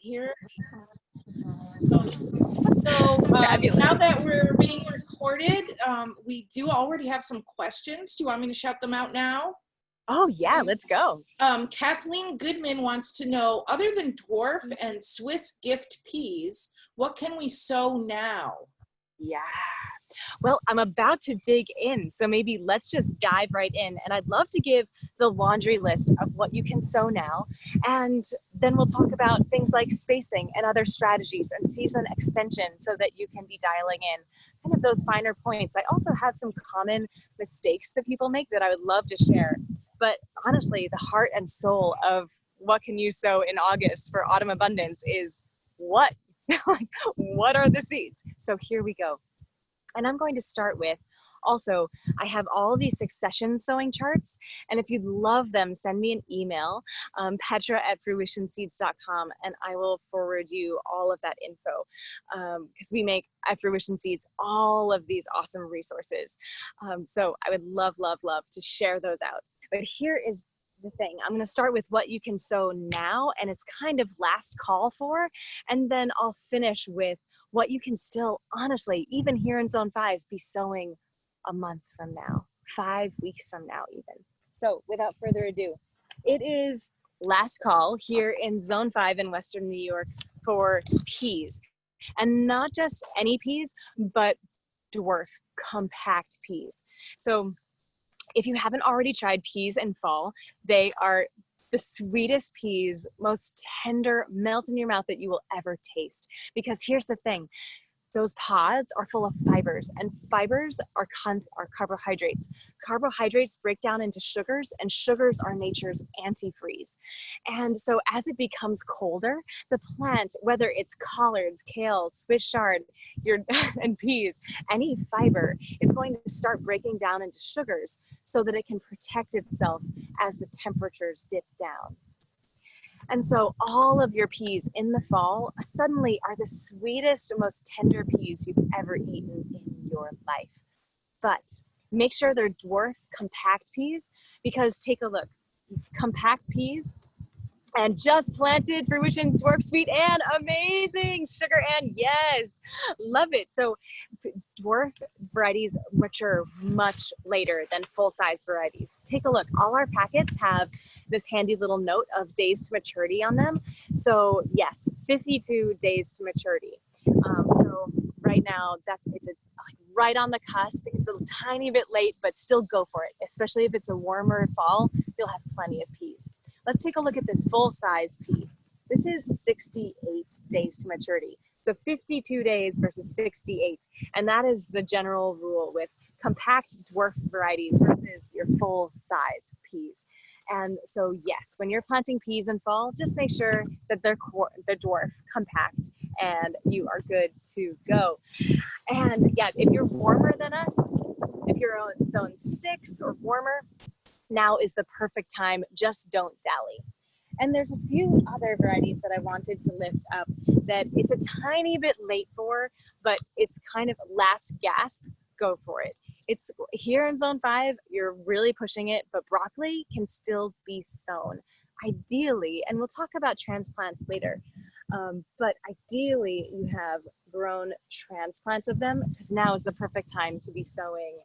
here. Now that we're being recorded, we do already have some questions. Do you want me to shout them out now? Oh yeah, let's go. Kathleen Goodman wants to know, other than dwarf and Swiss gift peas, what can we sow now? Yeah. Well, I'm about to dig in, so maybe let's just dive right in. And I'd love to give the laundry list of what you can sow now. And then we'll talk about things like spacing and other strategies and season extension so that you can be dialing in kind of those finer points. I also have some common mistakes that people make that I would love to share. But honestly, the heart and soul of what can you sow in August for autumn abundance is what? What are the seeds? So here we go. And I'm going to start with, also, I have all these succession sowing charts. And if you'd love them, send me an email, petra@fruitionseeds.com, and I will forward you all of that info. Because we make at Fruition Seeds all of these awesome resources. So I would love, love, love to share those out. But here is the thing. I'm going to start with what you can sow now, and it's kind of last call for, and then I'll finish with what you can still, honestly, even here in Zone 5, be sowing a month from now, 5 weeks from now even. So without further ado, it is last call here in Zone 5 in Western New York for peas. And not just any peas, but dwarf compact peas. So if you haven't already tried peas in fall, they are the sweetest peas, most tender, melt in your mouth that you will ever taste. Because here's the thing, those pods are full of fibers, and fibers are carbohydrates. Carbohydrates break down into sugars, and sugars are nature's antifreeze. And so as it becomes colder, the plant, whether it's collards, kale, Swiss chard, and peas, any fiber is going to start breaking down into sugars so that it can protect itself as the temperatures dip down. And so all of your peas in the fall suddenly are the sweetest, most tender peas you've ever eaten in your life. But make sure they're dwarf compact peas, because take a look, compact peas and just planted Fruition Dwarf Sweet and amazing sugar, and yes, love it. So dwarf varieties mature much later than full-size varieties. Take a look, all our packets have this handy little note of days to maturity on them. So yes, 52 days to maturity. So right now, it's right on the cusp. It's a tiny bit late, but still go for it. Especially if it's a warmer fall, you'll have plenty of peas. Let's take a look at this full-size pea. This is 68 days to maturity. So 52 days versus 68. And that is the general rule with compact dwarf varieties versus your full-size peas. And so yes, when you're planting peas in fall, just make sure that they're dwarf compact and you are good to go. And yeah, if you're warmer than us, if you're on zone 6 or warmer, now is the perfect time. Just don't dally. And there's a few other varieties that I wanted to lift up that it's a tiny bit late for, but it's kind of last gasp, go for it. It's here in Zone 5, you're really pushing it, but broccoli can still be sown. Ideally, and we'll talk about transplants later, but ideally you have grown transplants of them, because now is the perfect time to be sowing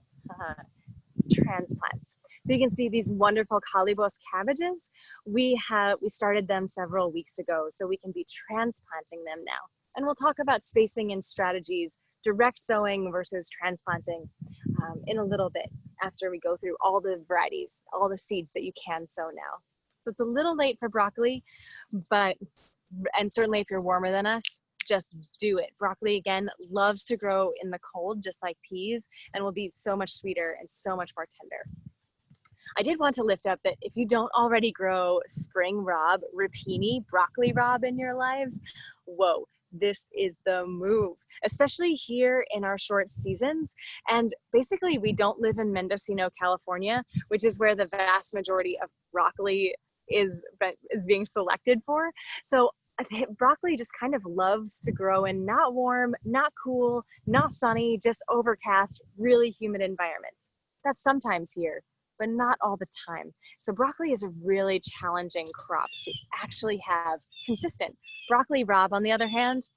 transplants. So you can see these wonderful Calibos cabbages. We started them several weeks ago, so we can be transplanting them now. And we'll talk about spacing and strategies, direct sowing versus transplanting in a little bit after we go through all the varieties, all the seeds that you can sow now. So it's a little late for broccoli, and certainly if you're warmer than us, just do it. Broccoli, again, loves to grow in the cold, just like peas, and will be so much sweeter and so much more tender. I did want to lift up that if you don't already grow spring Rob, rapini, broccoli Rob in your lives, whoa, this is the move, especially here in our short seasons. And basically we don't live in Mendocino, California, which is where the vast majority of broccoli is being selected for. So broccoli just kind of loves to grow in not warm, not cool, not sunny, just overcast, really humid environments. That's sometimes here but not all the time. So broccoli is a really challenging crop to actually have consistent. Broccoli rabe, on the other hand,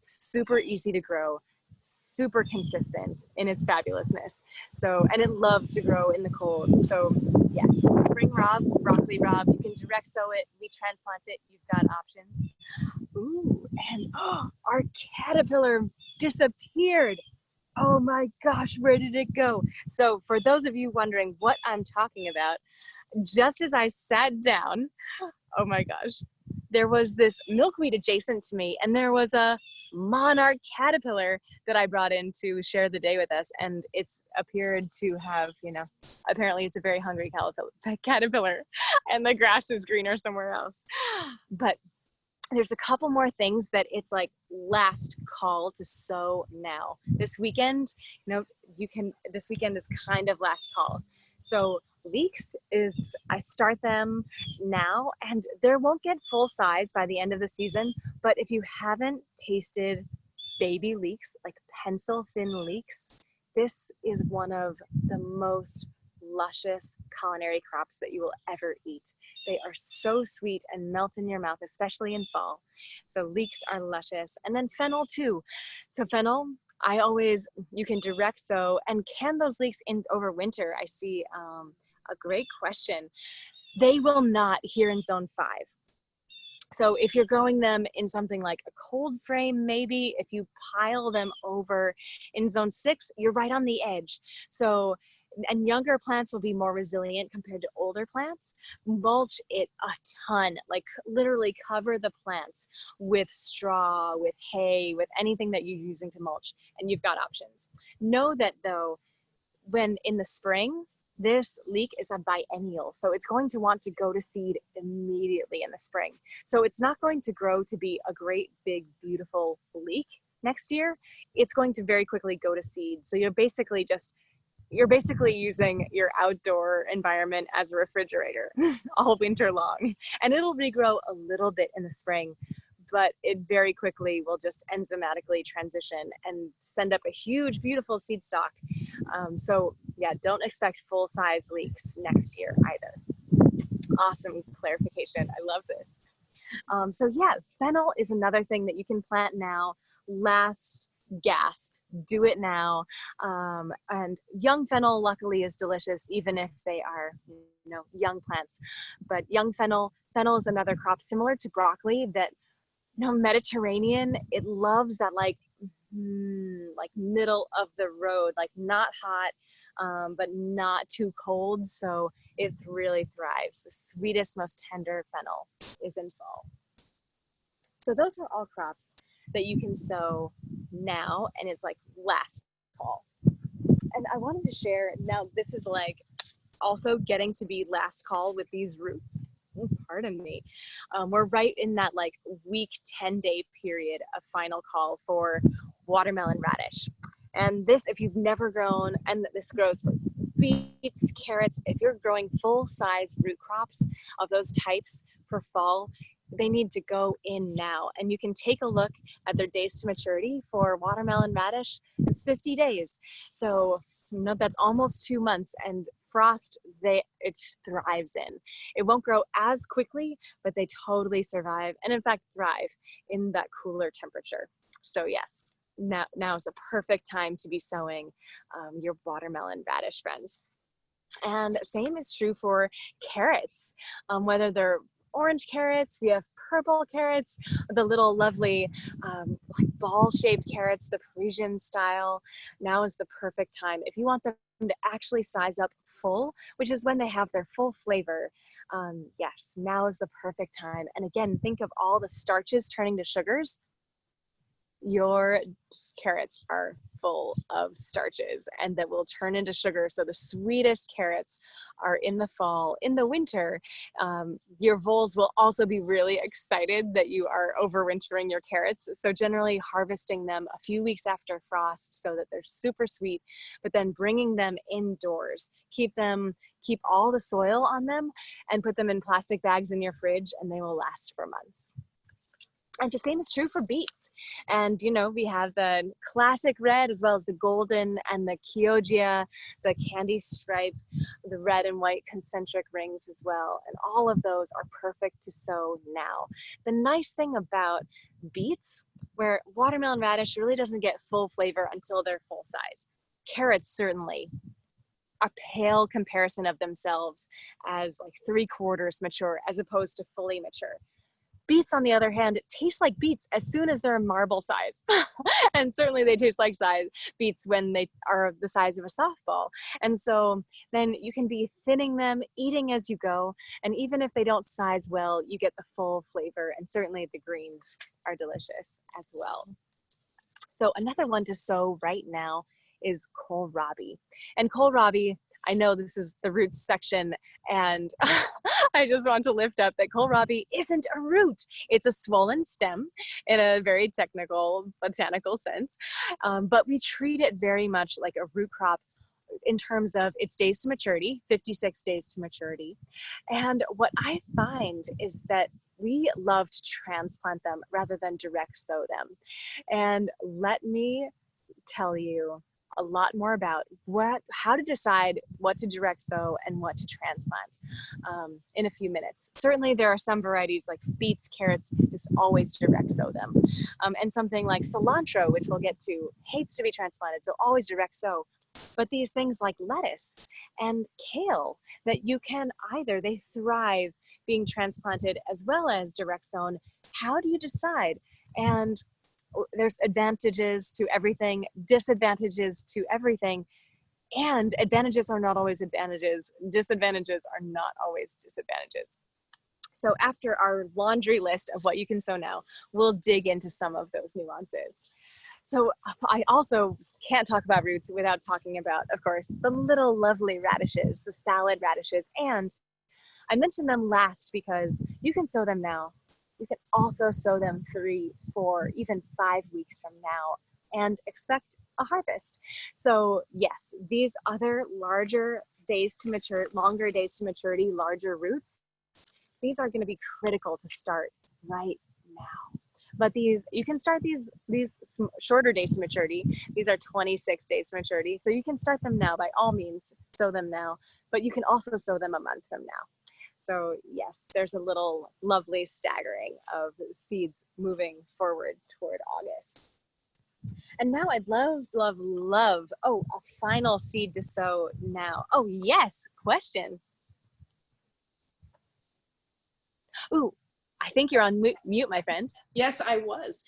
super easy to grow, super consistent in its fabulousness. So, and it loves to grow in the cold. So yes, spring rabe, broccoli rabe, you can direct sow it, we transplant it, you've got options. Ooh, and our caterpillar disappeared. Oh my gosh, where did it go? So for those of you wondering what I'm talking about, just as I sat down, oh my gosh, there was this milkweed adjacent to me, and there was a monarch caterpillar that I brought in to share the day with us. And it's appeared to have, apparently it's a very hungry caterpillar, and the grass is greener somewhere else. But there's a couple more things that it's like last call to sow now. This weekend, this weekend is kind of last call. So leeks I start them now, and they won't get full size by the end of the season. But if you haven't tasted baby leeks, like pencil thin leeks, this is one of the most luscious culinary crops that you will ever eat. They are so sweet and melt in your mouth, especially in fall. So leeks are luscious. And then fennel too. So fennel, you can direct sow. And can those leeks over winter? I see a great question. They will not here in zone 5. So if you're growing them in something like a cold frame, maybe if you pile them over in zone 6, you're right on the edge. So, and younger plants will be more resilient compared to older plants. Mulch it a ton, like literally cover the plants with straw, with hay, with anything that you're using to mulch, and you've got options. Know that though, when in the spring, this leek is a biennial, so it's going to want to go to seed immediately in the spring. So it's not going to grow to be a great, big, beautiful leek next year. It's going to very quickly go to seed. So you're basically using your outdoor environment as a refrigerator all winter long. And it'll regrow a little bit in the spring, but it very quickly will just enzymatically transition and send up a huge, beautiful seed stalk. So yeah, don't expect full-size leeks next year either. Awesome clarification. I love this. So yeah, fennel is another thing that you can plant now. Last gasp, do it now. And young fennel luckily is delicious, even if they are, young plants. But young fennel is another crop similar to broccoli that, Mediterranean, it loves that like middle of the road, like not hot, but not too cold. So it really thrives. The sweetest, most tender fennel is in fall. So those are all crops that you can sow now, and it's like last fall. And I wanted to share, now this is like also getting to be last call with these roots. Pardon me. We're right in that like week 10-day period of final call for watermelon radish. And this, if you've never grown, and this grows for beets, carrots, if you're growing full-size root crops of those types for fall, they need to go in now. And you can take a look at their days to maturity for watermelon radish. It's 50 days. So, that's almost 2 months, and frost, it thrives in. It won't grow as quickly, but they totally survive, and in fact thrive in that cooler temperature. So yes, now is a perfect time to be sowing your watermelon radish, friends. And same is true for carrots, whether they're orange carrots, we have purple carrots, the little lovely like ball-shaped carrots, the Parisian style. Now is the perfect time. If you want them to actually size up full, which is when they have their full flavor, yes, now is the perfect time. And again, think of all the starches turning to sugars. Your carrots are full of starches and that will turn into sugar. So the sweetest carrots are in the fall. In the winter, your voles will also be really excited that you are overwintering your carrots. So generally harvesting them a few weeks after frost so that they're super sweet, but then bringing them indoors. Keep all the soil on them and put them in plastic bags in your fridge, and they will last for months. And the same is true for beets. And, you know, we have the classic red as well as the golden and the Chioggia, the candy stripe, the red and white concentric rings as well. And all of those are perfect to sow now. The nice thing about beets, where watermelon radish really doesn't get full flavor until they're full size. Carrots, certainly, a pale comparison of themselves as like 3/4 mature as opposed to fully mature. Beets, on the other hand, taste like beets as soon as they're marble size. And certainly they taste like beets when they are the size of a softball. And so then you can be thinning them, eating as you go. And even if they don't size well, you get the full flavor. And certainly the greens are delicious as well. So another one to sow right now is kohlrabi. And kohlrabi, I know this is the roots section, and I just want to lift up that kohlrabi isn't a root. It's a swollen stem in a very technical botanical sense, but we treat it very much like a root crop in terms of its days to maturity, 56 days to maturity. And what I find is that we love to transplant them rather than direct sow them. And let me tell you a lot more about how to decide what to direct sow and what to transplant in a few minutes. Certainly there are some varieties like beets, carrots, just always direct sow them. And something like cilantro, which we'll get to, hates to be transplanted, so always direct sow. But these things like lettuce and kale that you can they thrive being transplanted as well as direct sown. How do you decide? And there's advantages to everything, disadvantages to everything, and advantages are not always advantages. Disadvantages are not always disadvantages. So after our laundry list of what you can sow now, we'll dig into some of those nuances. So I also can't talk about roots without talking about, of course, the little lovely radishes, the salad radishes. And I mentioned them last because you can sow them now. You can also sow them 3, 4, even 5 weeks from now and expect a harvest. So yes, these other longer days to maturity, larger roots, these are going to be critical to start right now. But you can start these shorter days to maturity. These are 26 days to maturity. So you can start them now, by all means, sow them now, but you can also sow them a month from now. So yes, there's a little lovely staggering of seeds moving forward toward August. And now I'd love, a final seed to sow now. Oh yes, question. Ooh, I think you're on mute, my friend. Yes, I was.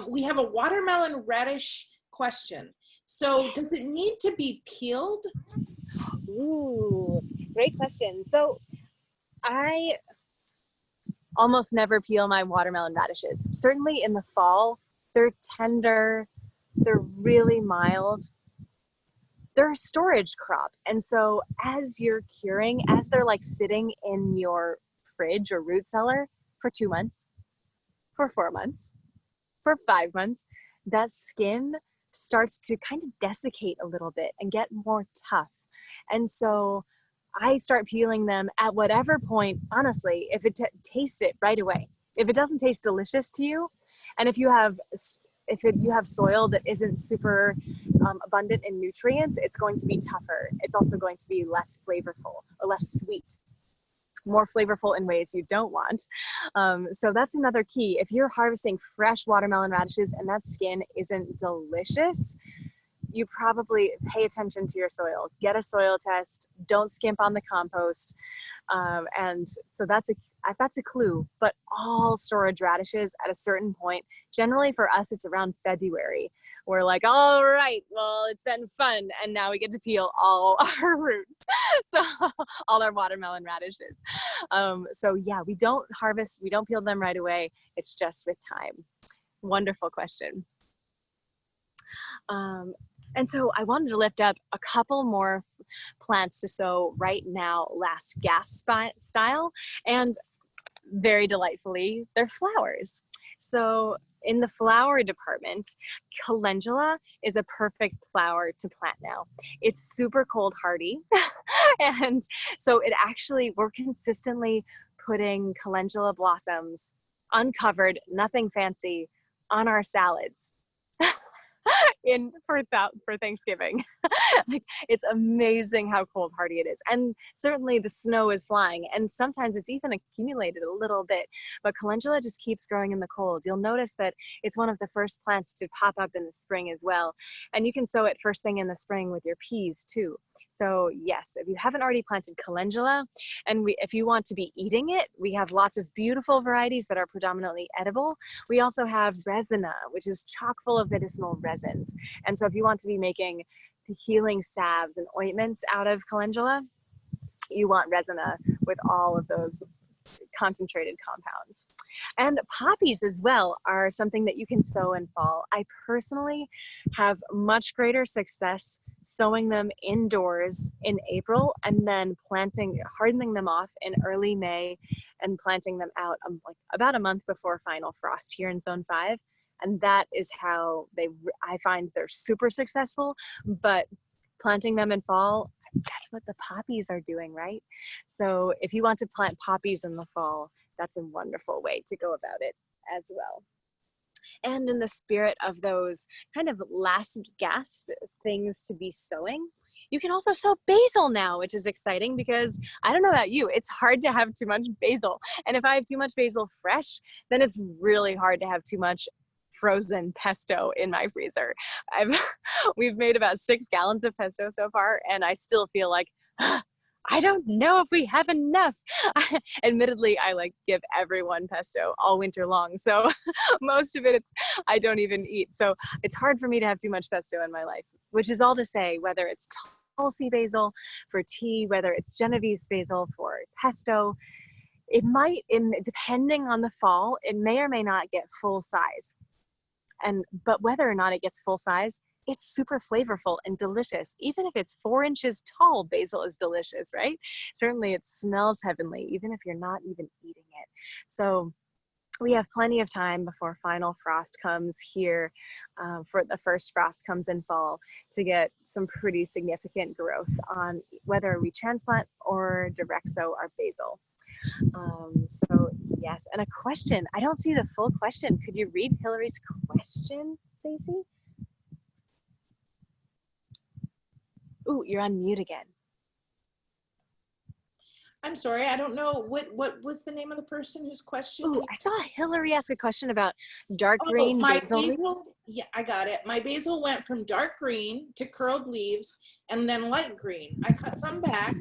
We have a watermelon radish question. So does it need to be peeled? Ooh, great question. So I almost never peel my watermelon radishes. Certainly in the fall, they're tender, they're really mild. They're a storage crop. And so as you're curing, as they're like sitting in your fridge or root cellar for 2 months, for 4 months, for 5 months, that skin starts to kind of desiccate a little bit and get more tough. And so I start peeling them at whatever point, honestly, if it taste it right away. If it doesn't taste delicious to you, and if you have soil that isn't super abundant in nutrients, it's going to be tougher. It's also going to be less flavorful or less sweet, more flavorful in ways you don't want. So that's another key. If you're harvesting fresh watermelon radishes and that skin isn't delicious, you probably pay attention to your soil. Get a soil test. Don't skimp on the compost. And so that's a clue. But all storage radishes at a certain point, generally for us, it's around February. We're like, all right, well, it's been fun. And now we get to peel all our roots. So all our watermelon radishes. So yeah, we don't peel them right away. It's just with time. Wonderful question. And so I wanted to lift up a couple more plants to sow right now, last gasp style, and very delightfully, they're flowers. So in the flower department, calendula is a perfect flower to plant now. It's super cold hardy. And so we're consistently putting calendula blossoms uncovered, nothing fancy, on our salads for Thanksgiving. Like, it's amazing how cold hardy it is. And certainly the snow is flying, and sometimes it's even accumulated a little bit, but calendula just keeps growing in the cold. You'll notice that it's one of the first plants to pop up in the spring as well. And you can sow it first thing in the spring with your peas too. So yes, if you haven't already planted calendula, and if you want to be eating it, we have lots of beautiful varieties that are predominantly edible. We also have resina, which is chock full of medicinal resins. And so if you want to be making healing salves and ointments out of calendula, you want resina with all of those concentrated compounds. And poppies as well are something that you can sow in fall. I personally have much greater success sowing them indoors in April and then hardening them off in early May and planting them out like about a month before final frost here in Zone 5. And that is how I find they're super successful. But planting them in fall, that's what the poppies are doing, right? So if you want to plant poppies in the fall, that's a wonderful way to go about it as well. And in the spirit of those kind of last gasp things to be sowing, you can also sow basil now, which is exciting because I don't know about you, it's hard to have too much basil. And if I have too much basil fresh, then it's really hard to have too much frozen pesto in my freezer. We've made about 6 gallons of pesto so far, and I still feel like, I don't know if we have enough. Admittedly, I like give everyone pesto all winter long. So most of it, I don't even eat. So it's hard for me to have too much pesto in my life, which is all to say, whether it's Tulsi basil for tea, whether it's Genovese basil for pesto, it might, depending on the fall, it may or may not get full size. But whether or not it gets full size, it's super flavorful and delicious. Even if it's 4 inches tall, basil is delicious, right? Certainly it smells heavenly, even if you're not even eating it. So we have plenty of time before final frost comes here, for the first frost comes in fall, to get some pretty significant growth on whether we transplant or direct sow our basil. So yes, and a question. I don't see the full question. Could you read Hillary's question, Stacy? Ooh, you're on mute again. I'm sorry, I don't know what was the name of the person whose question. Ooh, I saw Hillary ask a question about dark green basil leaves. Yeah, I got it. My basil went from dark green to curled leaves and then light green. I cut them back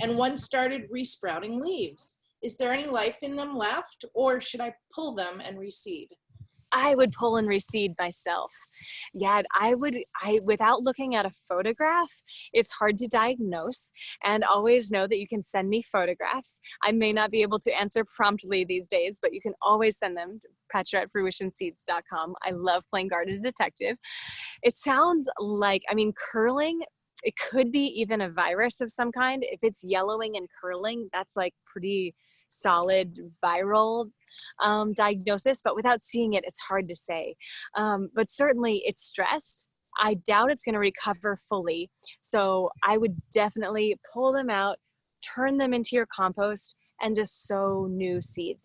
and one started resprouting leaves. Is there any life in them left, or should I pull them and reseed? I would pull and reseed myself. Yeah, without looking at a photograph, it's hard to diagnose, and always know that you can send me photographs. I may not be able to answer promptly these days, but you can always send them to Petra@fruitionseeds.com. I love playing garden detective. It sounds like, curling, it could be even a virus of some kind. If it's yellowing and curling, that's like pretty solid viral diagnosis, but without seeing it, it's hard to say. But certainly it's stressed. I doubt it's going to recover fully. So I would definitely pull them out, turn them into your compost, and just sow new seeds.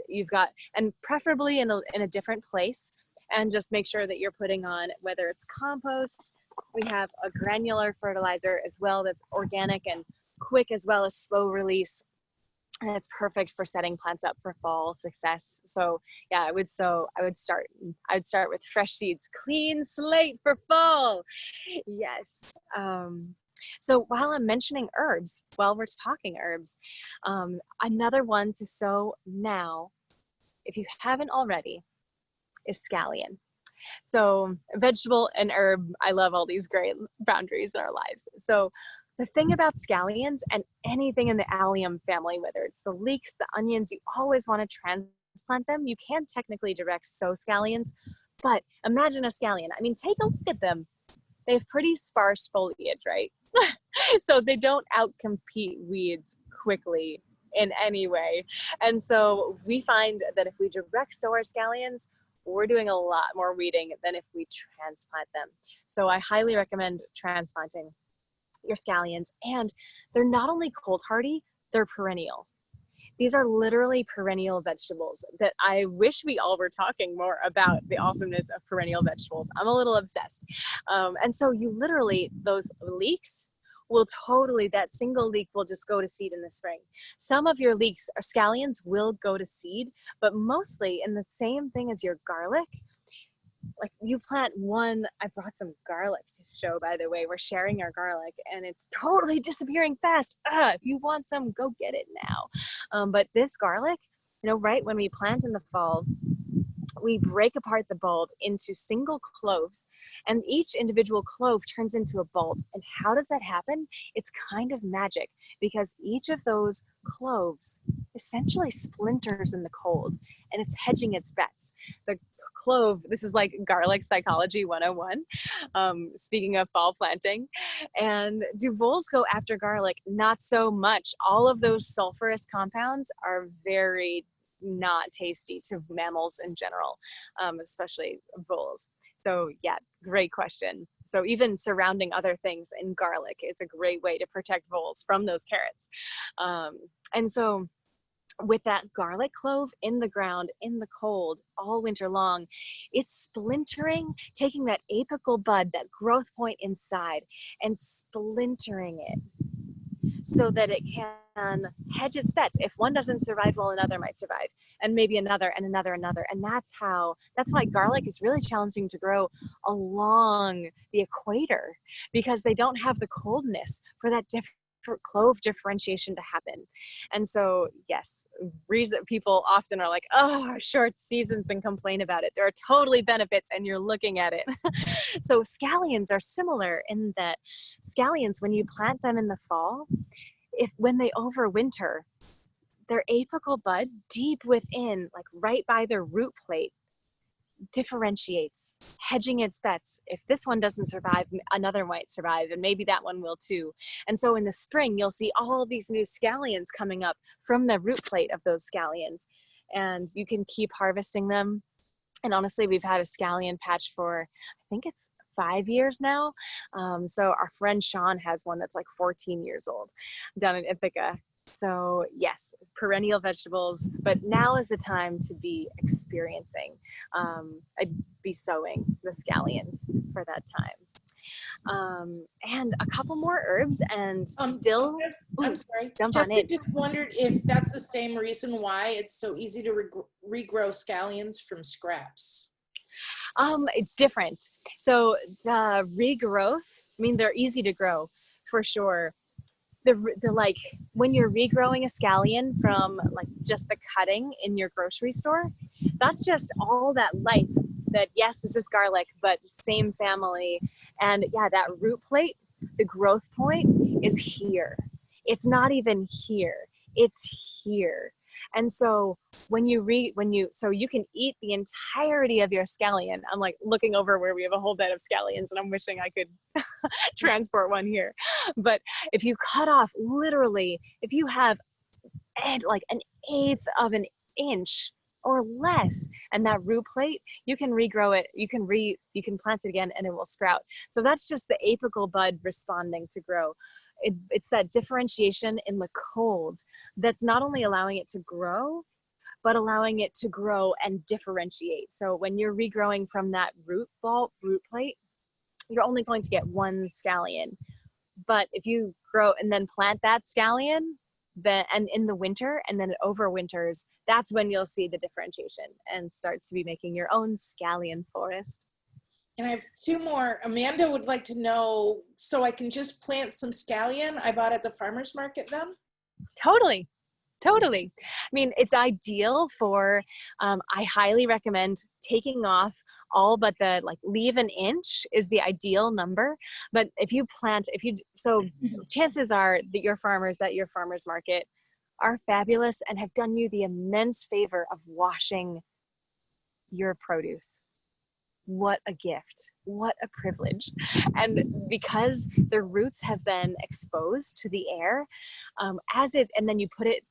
And preferably in a different place, and just make sure that you're putting on, whether it's compost, we have a granular fertilizer as well that's organic and quick, as well as slow release. And it's perfect for setting plants up for fall success. So yeah, I would start with fresh seeds, clean slate for fall. Yes. So while I'm mentioning herbs, while we're talking herbs, another one to sow now, if you haven't already, is scallion. So vegetable and herb, I love all these great boundaries in our lives. So the thing about scallions and anything in the allium family, whether it's the leeks, the onions, you always want to transplant them. You can technically direct sow scallions, but imagine a scallion. Take a look at them. They have pretty sparse foliage, right? So they don't outcompete weeds quickly in any way. And so we find that if we direct sow our scallions, we're doing a lot more weeding than if we transplant them. So I highly recommend transplanting your scallions. And they're not only cold hardy, they're perennial. These are literally perennial vegetables that I wish we all were talking more about the awesomeness of perennial vegetables. I'm a little obsessed. And so you literally, those leeks will totally, that single leek will just go to seed in the spring. Some of your leeks or scallions will go to seed, but mostly in the same thing as your garlic. Like you plant one, I brought some garlic to show, by the way. We're sharing our garlic and it's totally disappearing fast. If you want some, go get it now. But this garlic, you know, right when we plant in the fall, we break apart the bulb into single cloves, and each individual clove turns into a bulb. And how does that happen? It's kind of magic, because each of those cloves essentially splinters in the cold, and it's hedging its bets. The clove, this is like garlic psychology 101, speaking of fall planting. And do voles go after garlic? Not so much. All of those sulfurous compounds are very not tasty to mammals in general, especially voles. So yeah, great question. So even surrounding other things in garlic is a great way to protect voles from those carrots. And so with that garlic clove in the ground, in the cold, all winter long, it's splintering, taking that apical bud, that growth point inside, and splintering it so that it can hedge its bets. If one doesn't survive, well, another might survive, and maybe another and another, another. And that's why garlic is really challenging to grow along the equator, because they don't have the coldness for that clove differentiation to happen. And so yes, reason people often are like, oh, short seasons, and complain about it. There are totally benefits, and you're looking at it. So scallions are similar in that scallions, when you plant them in the fall, when they overwinter, their apical bud deep within, like right by their root plate, differentiates, hedging its bets. If this one doesn't survive, another might survive, and maybe that one will too. And so in the spring, you'll see all these new scallions coming up from the root plate of those scallions, and you can keep harvesting them. And honestly, we've had a scallion patch for, I think it's 5 years now. So our friend Sean has one that's like 14 years old down in Ithaca. So yes, perennial vegetables, but now is the time to be experiencing. I'd be sowing the scallions for that time. And a couple more herbs and dill. I'm sorry. Jump on in. Just wondered if that's the same reason why it's so easy to regrow scallions from scraps. It's different. So the regrowth, I mean, they're easy to grow for sure. The like when you're regrowing a scallion from like just the cutting in your grocery store, that's just all that life that, yes, this is garlic, but same family. And yeah, that root plate, the growth point is here. It's not even here, it's here. And so so you can eat the entirety of your scallion. I'm like looking over where we have a whole bed of scallions, and I'm wishing I could transport one here. But if you cut off, literally, if you have like an eighth of an inch or less, and that root plate, you can regrow it. You can plant it again, and it will sprout. So that's just the apical bud responding to grow. It's that differentiation in the cold that's not only allowing it to grow, but allowing it to grow and differentiate. So when you're regrowing from that root plate, you're only going to get one scallion. But if you grow and then plant that scallion, and in the winter, and then it overwinters, that's when you'll see the differentiation and start to be making your own scallion forest. And I have two more. Amanda would like to know, so I can just plant some scallion I bought at the farmer's market then? Totally. I mean, it's ideal for, I highly recommend taking off all but the, like, leave an inch is the ideal number. But so chances are that your farmers at your farmer's market are fabulous and have done you the immense favor of washing your produce. What a gift, what a privilege. And because the roots have been exposed to the air, and then you put it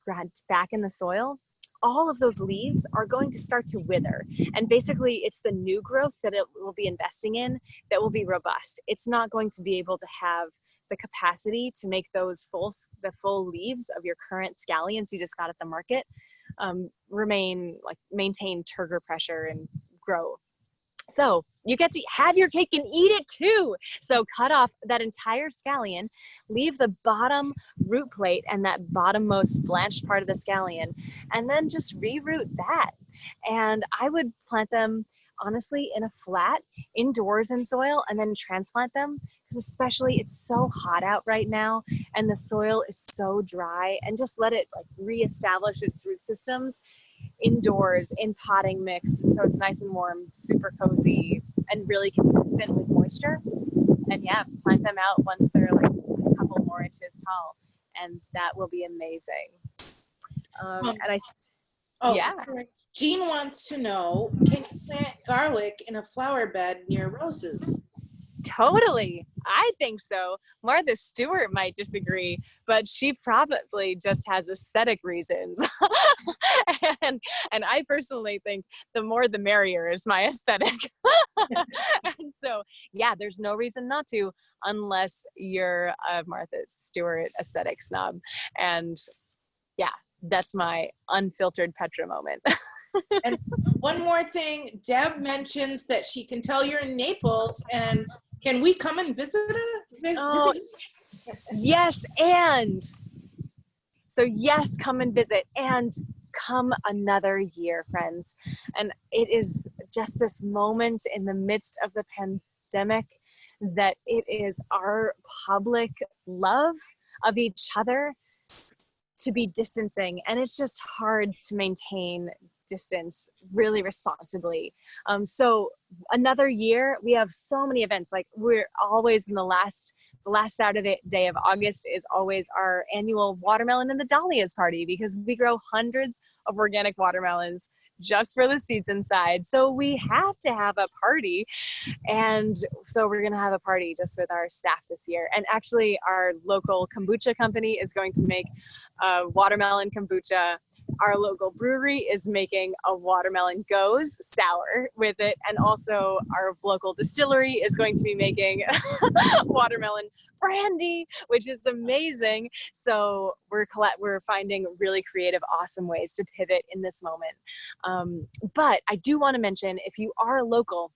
back in the soil, all of those leaves are going to start to wither. And basically it's the new growth that it will be investing in that will be robust. It's not going to be able to have the capacity to make those the full leaves of your current scallions you just got at the market maintain turgor pressure and grow. So you get to have your cake and eat it too. So cut off that entire scallion, leave the bottom root plate and that bottommost blanched part of the scallion, and then just reroot that. And I would plant them honestly in a flat indoors in soil and then transplant them, because especially it's so hot out right now and the soil is so dry, and just let it like reestablish its root systems indoors in potting mix, so it's nice and warm, super cozy, and really consistent with moisture. And yeah, plant them out once they're like a couple more inches tall, and that will be amazing. Yeah. Sorry. Jean wants to know, can you plant garlic in a flower bed near roses? Totally. I think so. Martha Stewart might disagree, but she probably just has aesthetic reasons. and I personally think the more the merrier is my aesthetic. And so, yeah, there's no reason not to, unless you're a Martha Stewart aesthetic snob. And yeah, that's my unfiltered Petra moment. And one more thing, Deb mentions that she can tell you're in Naples, and can we come and visit it? Oh, yes, and so yes, come and visit, and come another year, friends. And it is just this moment in the midst of the pandemic that it is our public love of each other to be distancing, and it's just hard to maintain distance really responsibly. So another year, we have so many events. Like, we're always in the last Saturday day of August is always our annual watermelon and the dahlias party, because we grow hundreds of organic watermelons just for the seeds inside. So we have to have a party. And so we're going to have a party just with our staff this year. And actually, our local kombucha company is going to make a watermelon kombucha. Our local brewery is making a watermelon goes sour with it. And also our local distillery is going to be making watermelon brandy, which is amazing. So we're finding really creative, awesome ways to pivot in this moment. But I do want to mention, if you are local,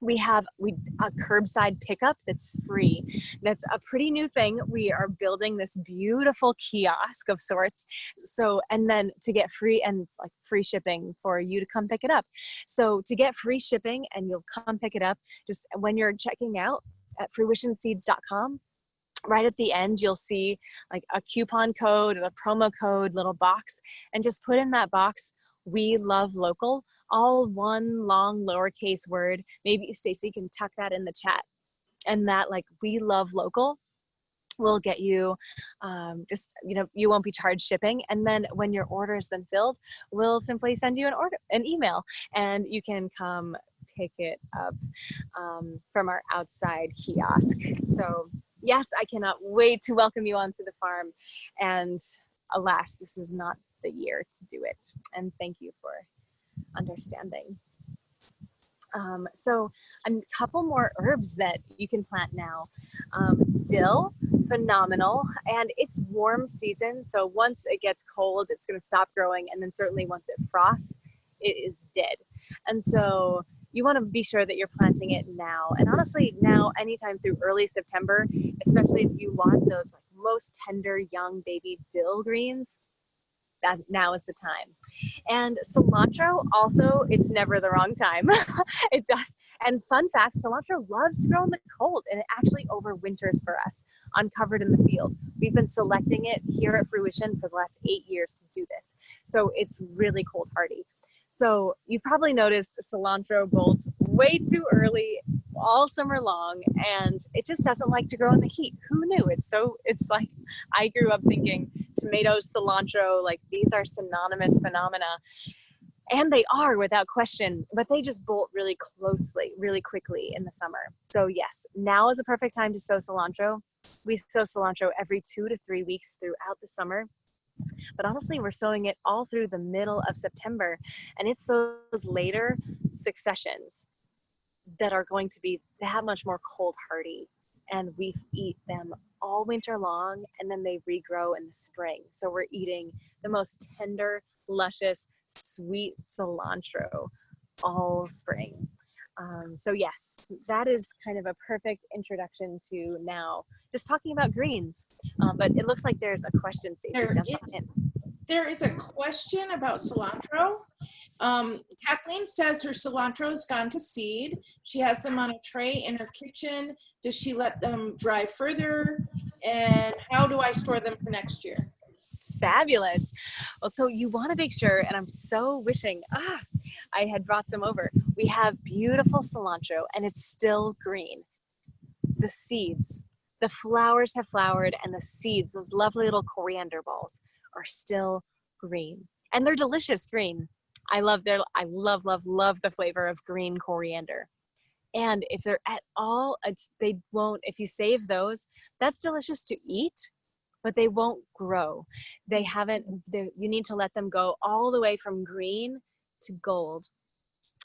we have a curbside pickup that's free. That's a pretty new thing. We are building this beautiful kiosk of sorts. So, and then to get free shipping for you to come pick it up. So to get free shipping and you'll come pick it up, just when you're checking out at fruitionseeds.com, right at the end, you'll see like a coupon code or a promo code little box, and just put in that box, "We love local," all one long lowercase word. Maybe Stacy can tuck that in the chat. And that, like, "We love local," will get you you won't be charged shipping. And then when your order has been filled, we'll simply send you an email, and you can come pick it up from our outside kiosk. So yes, I cannot wait to welcome you onto the farm. And alas, this is not the year to do it. And thank you for understanding. So a couple more herbs that you can plant now. Dill, phenomenal, and it's warm season. So once it gets cold, it's going to stop growing. And then certainly once it frosts, it is dead. And so you want to be sure that you're planting it now. And honestly, now, anytime through early September, especially if you want those like most tender young baby dill greens, that now is the time. And cilantro also, it's never the wrong time. It does. And fun fact, cilantro loves to grow in the cold, and it actually overwinters for us uncovered in the field. We've been selecting it here at Fruition for the last 8 years to do this. So it's really cold hardy. So you probably noticed cilantro bolts way too early all summer long, and it just doesn't like to grow in the heat. Who knew? It's like, I grew up thinking tomatoes, cilantro, like these are synonymous phenomena. And they are, without question, but they just bolt really closely, really quickly in the summer. So yes, now is a perfect time to sow cilantro. We sow cilantro every 2 to 3 weeks throughout the summer. But honestly, we're sowing it all through the middle of September. And it's those later successions that are going to be that much more cold hardy and we eat them all winter long, and then they regrow in the spring. So we're eating the most tender, luscious, sweet cilantro all spring. So yes, that is kind of a perfect introduction to now just talking about greens. But it looks like there's a question, Stacey. Jump on in. There is a question about cilantro. Kathleen says her cilantro has gone to seed. She has them on a tray in her kitchen. Does she let them dry further? And how do I store them for next year? Fabulous. Well, so you want to make sure, and I'm so wishing I had brought some over. We have beautiful cilantro, and it's still green. The seeds, the flowers have flowered, and the seeds, those lovely little coriander balls, are still green, and they're delicious green. I love the flavor of green coriander. And if they're at all, they won't. If you save those, that's delicious to eat, but they won't grow. You need to let them go all the way from green to gold.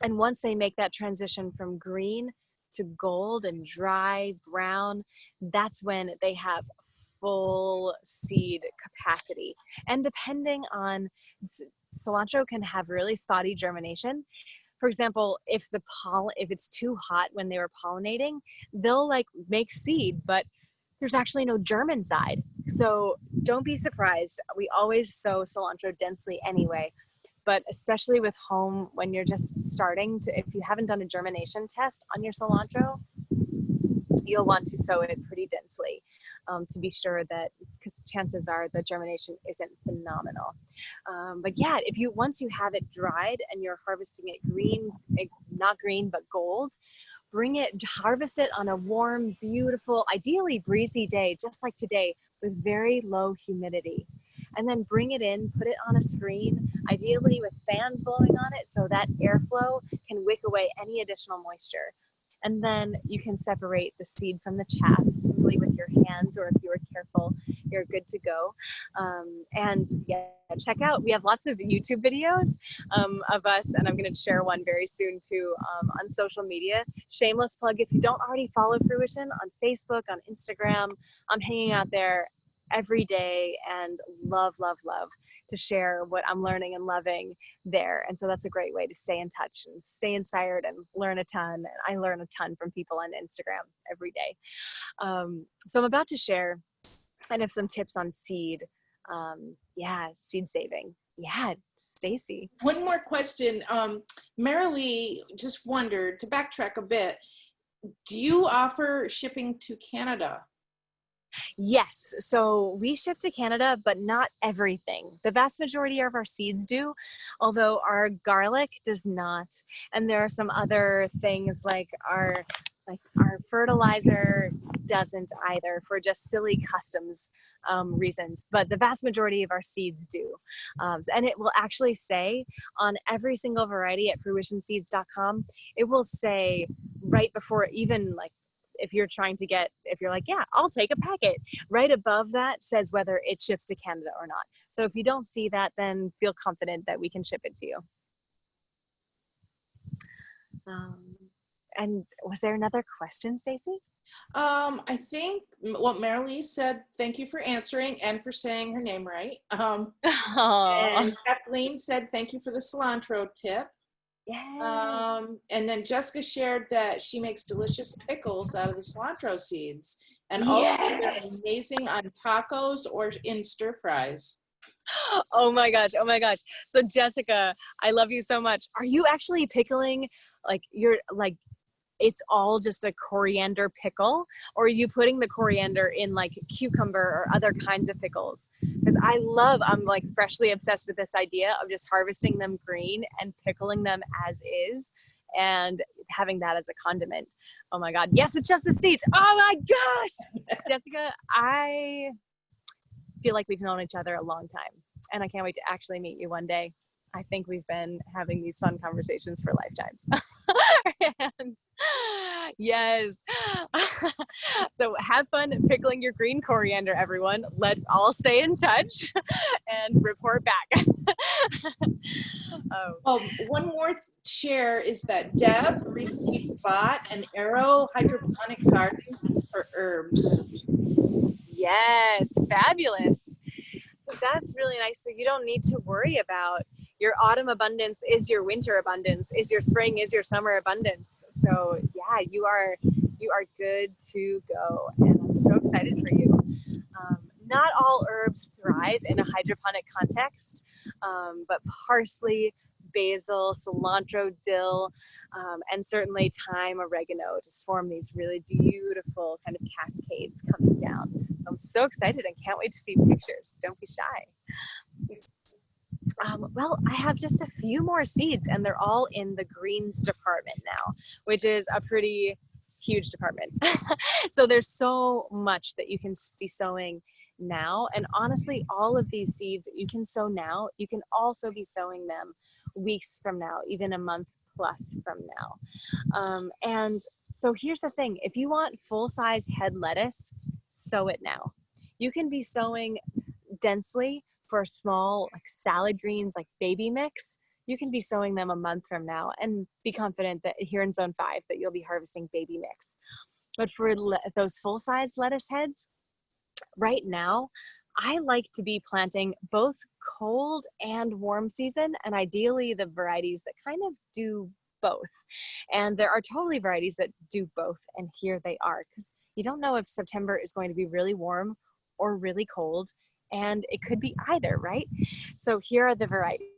And once they make that transition from green to gold and dry brown, that's when they have full seed capacity. And depending on, cilantro can have really spotty germination. For example, if it's too hot when they were pollinating, they'll like make seed, but there's actually no germ inside. So don't be surprised. We always sow cilantro densely anyway, but especially with home, when you're just starting to, if you haven't done a germination test on your cilantro, you'll want to sow it pretty densely to be sure that, because chances are the germination isn't phenomenal. But yeah, once you have it dried and you're harvesting it green, not green, but gold, harvest it on a warm, beautiful, ideally breezy day, just like today, with very low humidity. And then bring it in, put it on a screen, ideally with fans blowing on it so that airflow can wick away any additional moisture. And then you can separate the seed from the chaff simply with your hands, or if you were careful, you're good to go. And yeah, check out, we have lots of YouTube videos of us, and I'm going to share one very soon too on social media. Shameless plug, if you don't already follow Fruition on Facebook, on Instagram, I'm hanging out there every day and love to share what I'm learning and loving there. And so that's a great way to stay in touch and stay inspired and learn a ton. And I learn a ton from people on Instagram every day. So I'm about to share kind of some tips on seed. Seed saving. Yeah, Stacey. One more question. Marilee just wondered, to backtrack a bit, do you offer shipping to Canada? Yes, so we ship to Canada, but not everything. The vast majority of our seeds do, although our garlic does not. And there are some other things like our fertilizer doesn't either, for just silly customs reasons, but the vast majority of our seeds do. And it will actually say on every single variety at fruitionseeds.com, it will say right before, even like, if you're like, yeah, I'll take a packet, right above that says whether it ships to Canada or not. So if you don't see that, then feel confident that we can ship it to you. And was there another question, Stacey? I think what Marilee said, thank you for answering and for saying her name right. And Kathleen said, thank you for the cilantro tip. Yeah. And then Jessica shared that she makes delicious pickles out of the cilantro seeds, and also they're amazing on tacos or in stir fries. Oh my gosh. So Jessica, I love you so much. Are you actually pickling, it's all just a coriander pickle, or are you putting the coriander in like cucumber or other kinds of pickles? Because I'm like freshly obsessed with this idea of just harvesting them green and pickling them as is and having that as a condiment. Oh my God. Yes, it's just the seeds. Oh my gosh. Jessica, I feel like we've known each other a long time, and I can't wait to actually meet you one day. I think we've been having these fun conversations for lifetimes. And yes. So have fun pickling your green coriander, everyone. Let's all stay in touch and report back. One more share is that Deb recently bought an Arrow hydroponic garden for herbs. Yes, fabulous. So that's really nice. So you don't need to worry about your autumn abundance is your winter abundance, is your spring, is your summer abundance. So yeah, you are good to go. And I'm so excited for you. Not all herbs thrive in a hydroponic context, but parsley, basil, cilantro, dill, and certainly thyme, oregano just form these really beautiful kind of cascades coming down. I'm so excited and can't wait to see pictures. Don't be shy. Well, I have just a few more seeds and they're all in the greens department now, which is a pretty huge department. So there's so much that you can be sowing now. And honestly, all of these seeds you can sow now, you can also be sowing them weeks from now, even a month plus from now. And so here's the thing, if you want full-size head lettuce, sow it now. You can be sowing densely for small like salad greens, like baby mix. You can be sowing them a month from now and be confident that here in zone 5 that you'll be harvesting baby mix. But for those full-size lettuce heads, right now, I like to be planting both cold and warm season, and ideally the varieties that kind of do both. And there are totally varieties that do both, and here they are, because you don't know if September is going to be really warm or really cold, and it could be either, right? So here are the varieties.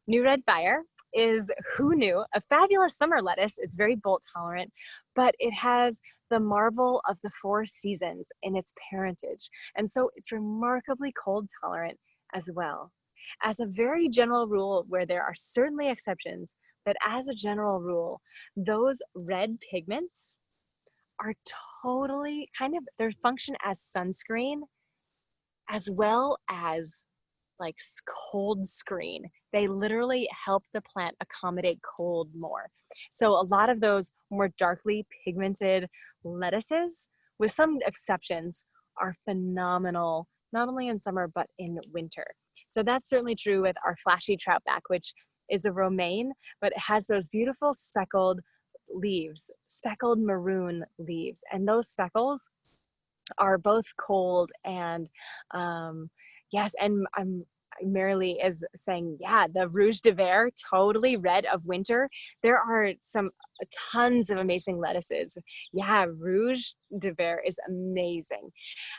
New Red Fire is, who knew, a fabulous summer lettuce. It's very bolt tolerant, but it has the marvel of the 4 seasons in its parentage. And so it's remarkably cold tolerant as well. As a very general rule, where there are certainly exceptions, but as a general rule, those red pigments are totally kind of, their function as sunscreen as well as like cold screen. They literally help the plant accommodate cold more. So a lot of those more darkly pigmented lettuces, with some exceptions, are phenomenal, not only in summer, but in winter. So that's certainly true with our flashy troutback, which is a romaine, but it has those beautiful speckled leaves, speckled maroon leaves. And those speckles are both cold and yes, and Marilee is saying, yeah, the Rouge de Vert, totally red of winter. There are some tons of amazing lettuces. Yeah, Rouge de Vert is amazing.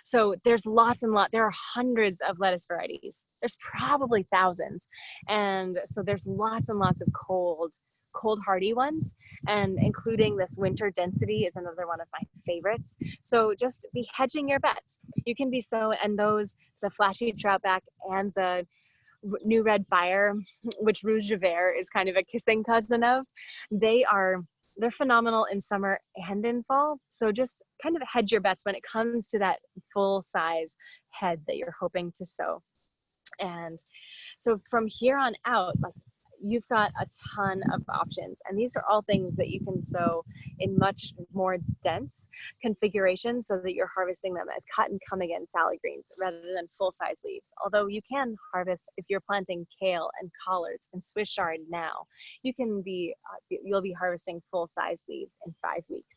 So there's lots and lots, there are hundreds of lettuce varieties. There's probably thousands. And so there's lots and lots of cold hardy ones, and including this winter density is another one of my favorites. So just be hedging your bets. You can be and those, the flashy troutback and the New Red Fire, which Rouge de Vert is kind of a kissing cousin of, they're phenomenal in summer and in fall. So just kind of hedge your bets when it comes to that full size head that you're hoping to sow. And so from here on out, like, you've got a ton of options, and these are all things that you can sow in much more dense configuration so that you're harvesting them as cut and come again salad greens rather than full-size leaves. Although you can harvest, if you're planting kale and collards and Swiss chard now, you'll be harvesting full-size leaves in 5 weeks.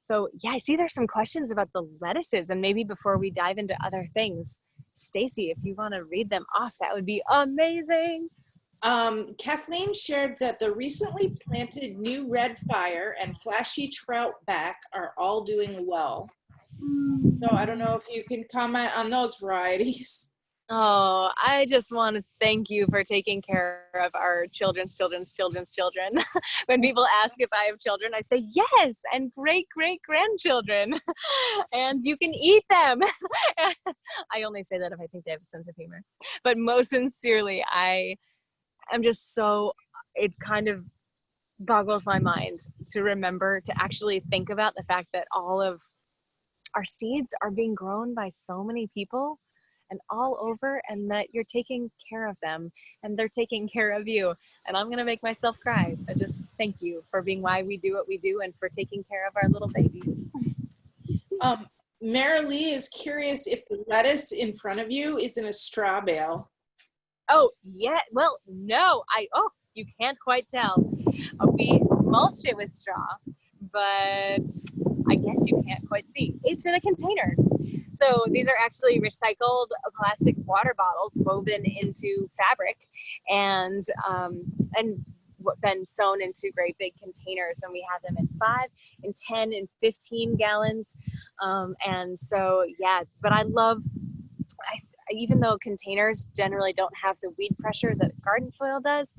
So yeah, I see there's some questions about the lettuces, and maybe before we dive into other things, Stacy, if you want to read them off, that would be amazing. Kathleen shared that the recently planted New Red Fire and Flashy Troutback are all doing well. So I don't know if you can comment on those varieties. Oh, I just want to thank you for taking care of our children's children. When people ask if I have children, I say yes, and great-great-grandchildren, and you can eat them. I only say that if I think they have a sense of humor. But most sincerely, I am just so, it kind of boggles my mind to remember to actually think about the fact that all of our seeds are being grown by so many people and all over, and that you're taking care of them and they're taking care of you. And I'm gonna make myself cry, but just thank you for being why we do what we do and for taking care of our little babies. Marilee is curious if the lettuce in front of you is in a straw bale. Oh yeah, well, no, you can't quite tell. We mulched it with straw, but I guess you can't quite see. It's in a container. So these are actually recycled plastic water bottles woven into fabric and then sewn into great big containers. And we have them in 5, in 10, and 15 gallons. And so, yeah, but I love, even though containers generally don't have the weed pressure that garden soil does,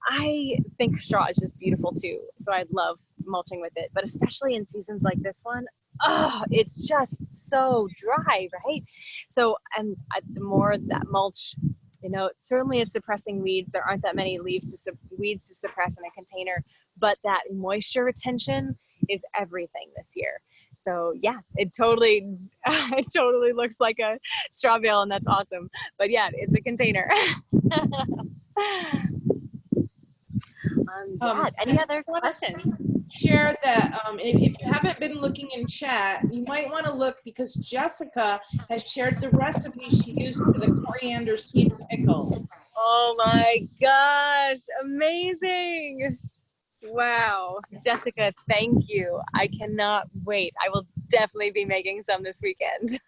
I think straw is just beautiful too. So I love mulching with it, but especially in seasons like this one, oh, it's just so dry, right? So, and the more that mulch, you know, certainly it's suppressing weeds. There aren't that many weeds to suppress in a container, but that moisture retention is everything this year. So yeah, it totally looks like a straw bale, and that's awesome. But yeah, it's a container. Yeah, any other questions? Share that if you haven't been looking in chat, you might want to look, because Jessica has shared the recipe she used for the coriander seed pickles. Oh my gosh, amazing. Wow, Jessica, thank you. I cannot wait. I will definitely be making some this weekend.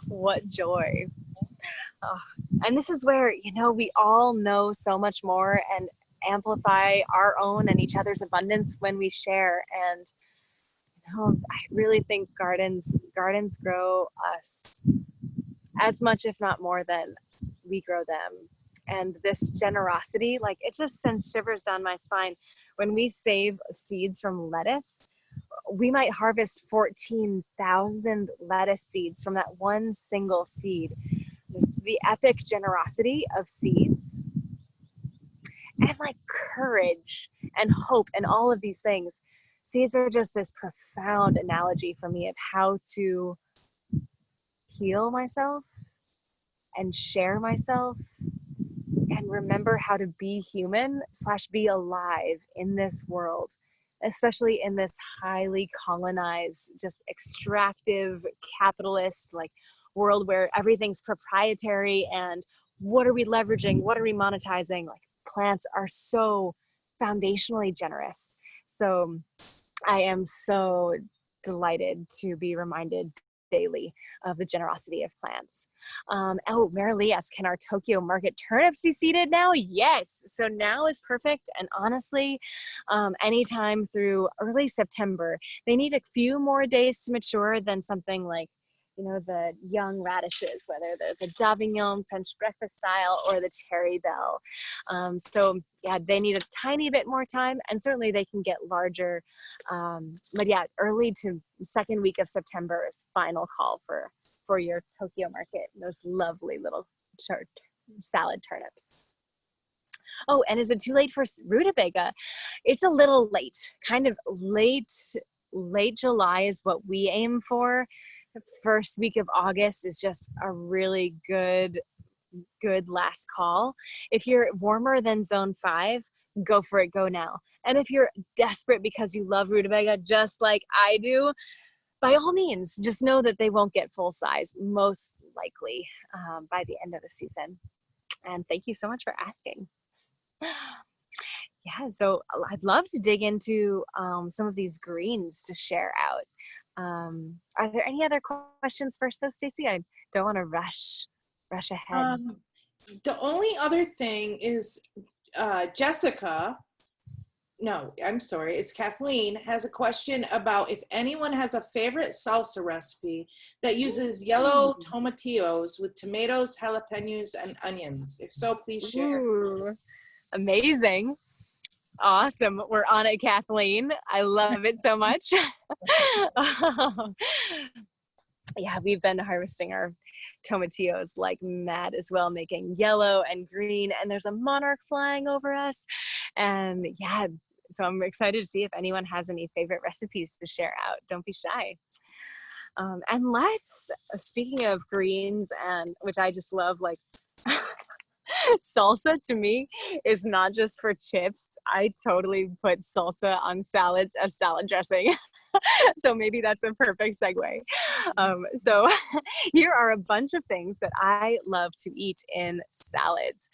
What joy. Oh, and this is where, you know, we all know so much more and amplify our own and each other's abundance when we share. And you know, I really think gardens grow us as much, if not more, than we grow them. And this generosity, like, it just sends shivers down my spine. When we save seeds from lettuce, we might harvest 14,000 lettuce seeds from that one single seed. Just the epic generosity of seeds, and like courage and hope and all of these things. Seeds are just this profound analogy for me of how to heal myself and share myself and remember how to be human / be alive in this world, especially in this highly colonized, just extractive, capitalist, like, world where everything's proprietary. And what are we leveraging? What are we monetizing? Like, plants are so foundationally generous. So I am so delighted to be reminded daily of the generosity of plants. Oh, Mary Lee asks, can our Tokyo Market turnips be seeded now? Yes. So now is perfect. And honestly, anytime through early September, they need a few more days to mature than something like, you know, the young radishes, whether they're the Davignon French breakfast style or the Cherry Belle. So yeah, they need a tiny bit more time, and certainly they can get larger. But yeah, early to second week of September is final call for your Tokyo Market, those lovely little short salad turnips. Oh, and is it too late for rutabaga? It's a little late, kind of late July is what we aim for. The first week of August is just a really good last call. If you're warmer than zone 5, go for it, go now. And if you're desperate because you love rutabaga just like I do, by all means, just know that they won't get full size, most likely by the end of the season. And thank you so much for asking. Yeah, so I'd love to dig into some of these greens to share out. Are there any other questions first though, Stacy? I don't want to rush ahead. The only other thing is Jessica, no, I'm sorry, it's Kathleen, has a question about if anyone has a favorite salsa recipe that uses yellow tomatillos with tomatoes, jalapenos, and onions. If so, please share. Ooh, amazing. Awesome. We're on it, Kathleen. I love it so much. Yeah, we've been harvesting our tomatillos like mad as well, making yellow and green, and there's a monarch flying over us. And yeah, so I'm excited to see if anyone has any favorite recipes to share out. Don't be shy. And speaking of greens, and which I just love, like Salsa to me is not just for chips. I totally put salsa on salads as salad dressing. So maybe that's a perfect segue. So here are a bunch of things that I love to eat in salads.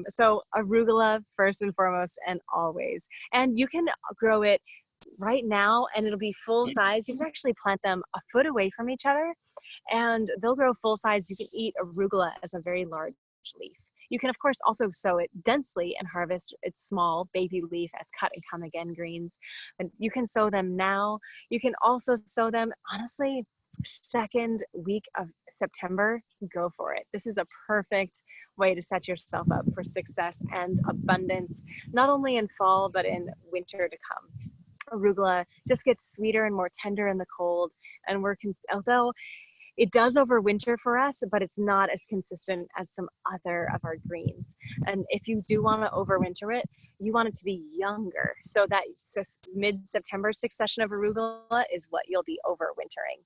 So arugula, first and foremost, and always. And you can grow it right now and it'll be full size. You can actually plant them a foot away from each other and they'll grow full size. You can eat arugula as a very large leaf. You can, of course, also sow it densely and harvest its small baby leaf as cut and come again greens. And you can sow them now. You can also sow them, honestly, second week of September, go for it. This is a perfect way to set yourself up for success and abundance, not only in fall, but in winter to come. Arugula just gets sweeter and more tender in the cold. And although it does overwinter for us, but it's not as consistent as some other of our greens. And if you do want to overwinter it, you want it to be younger. So that mid-September succession of arugula is what you'll be overwintering.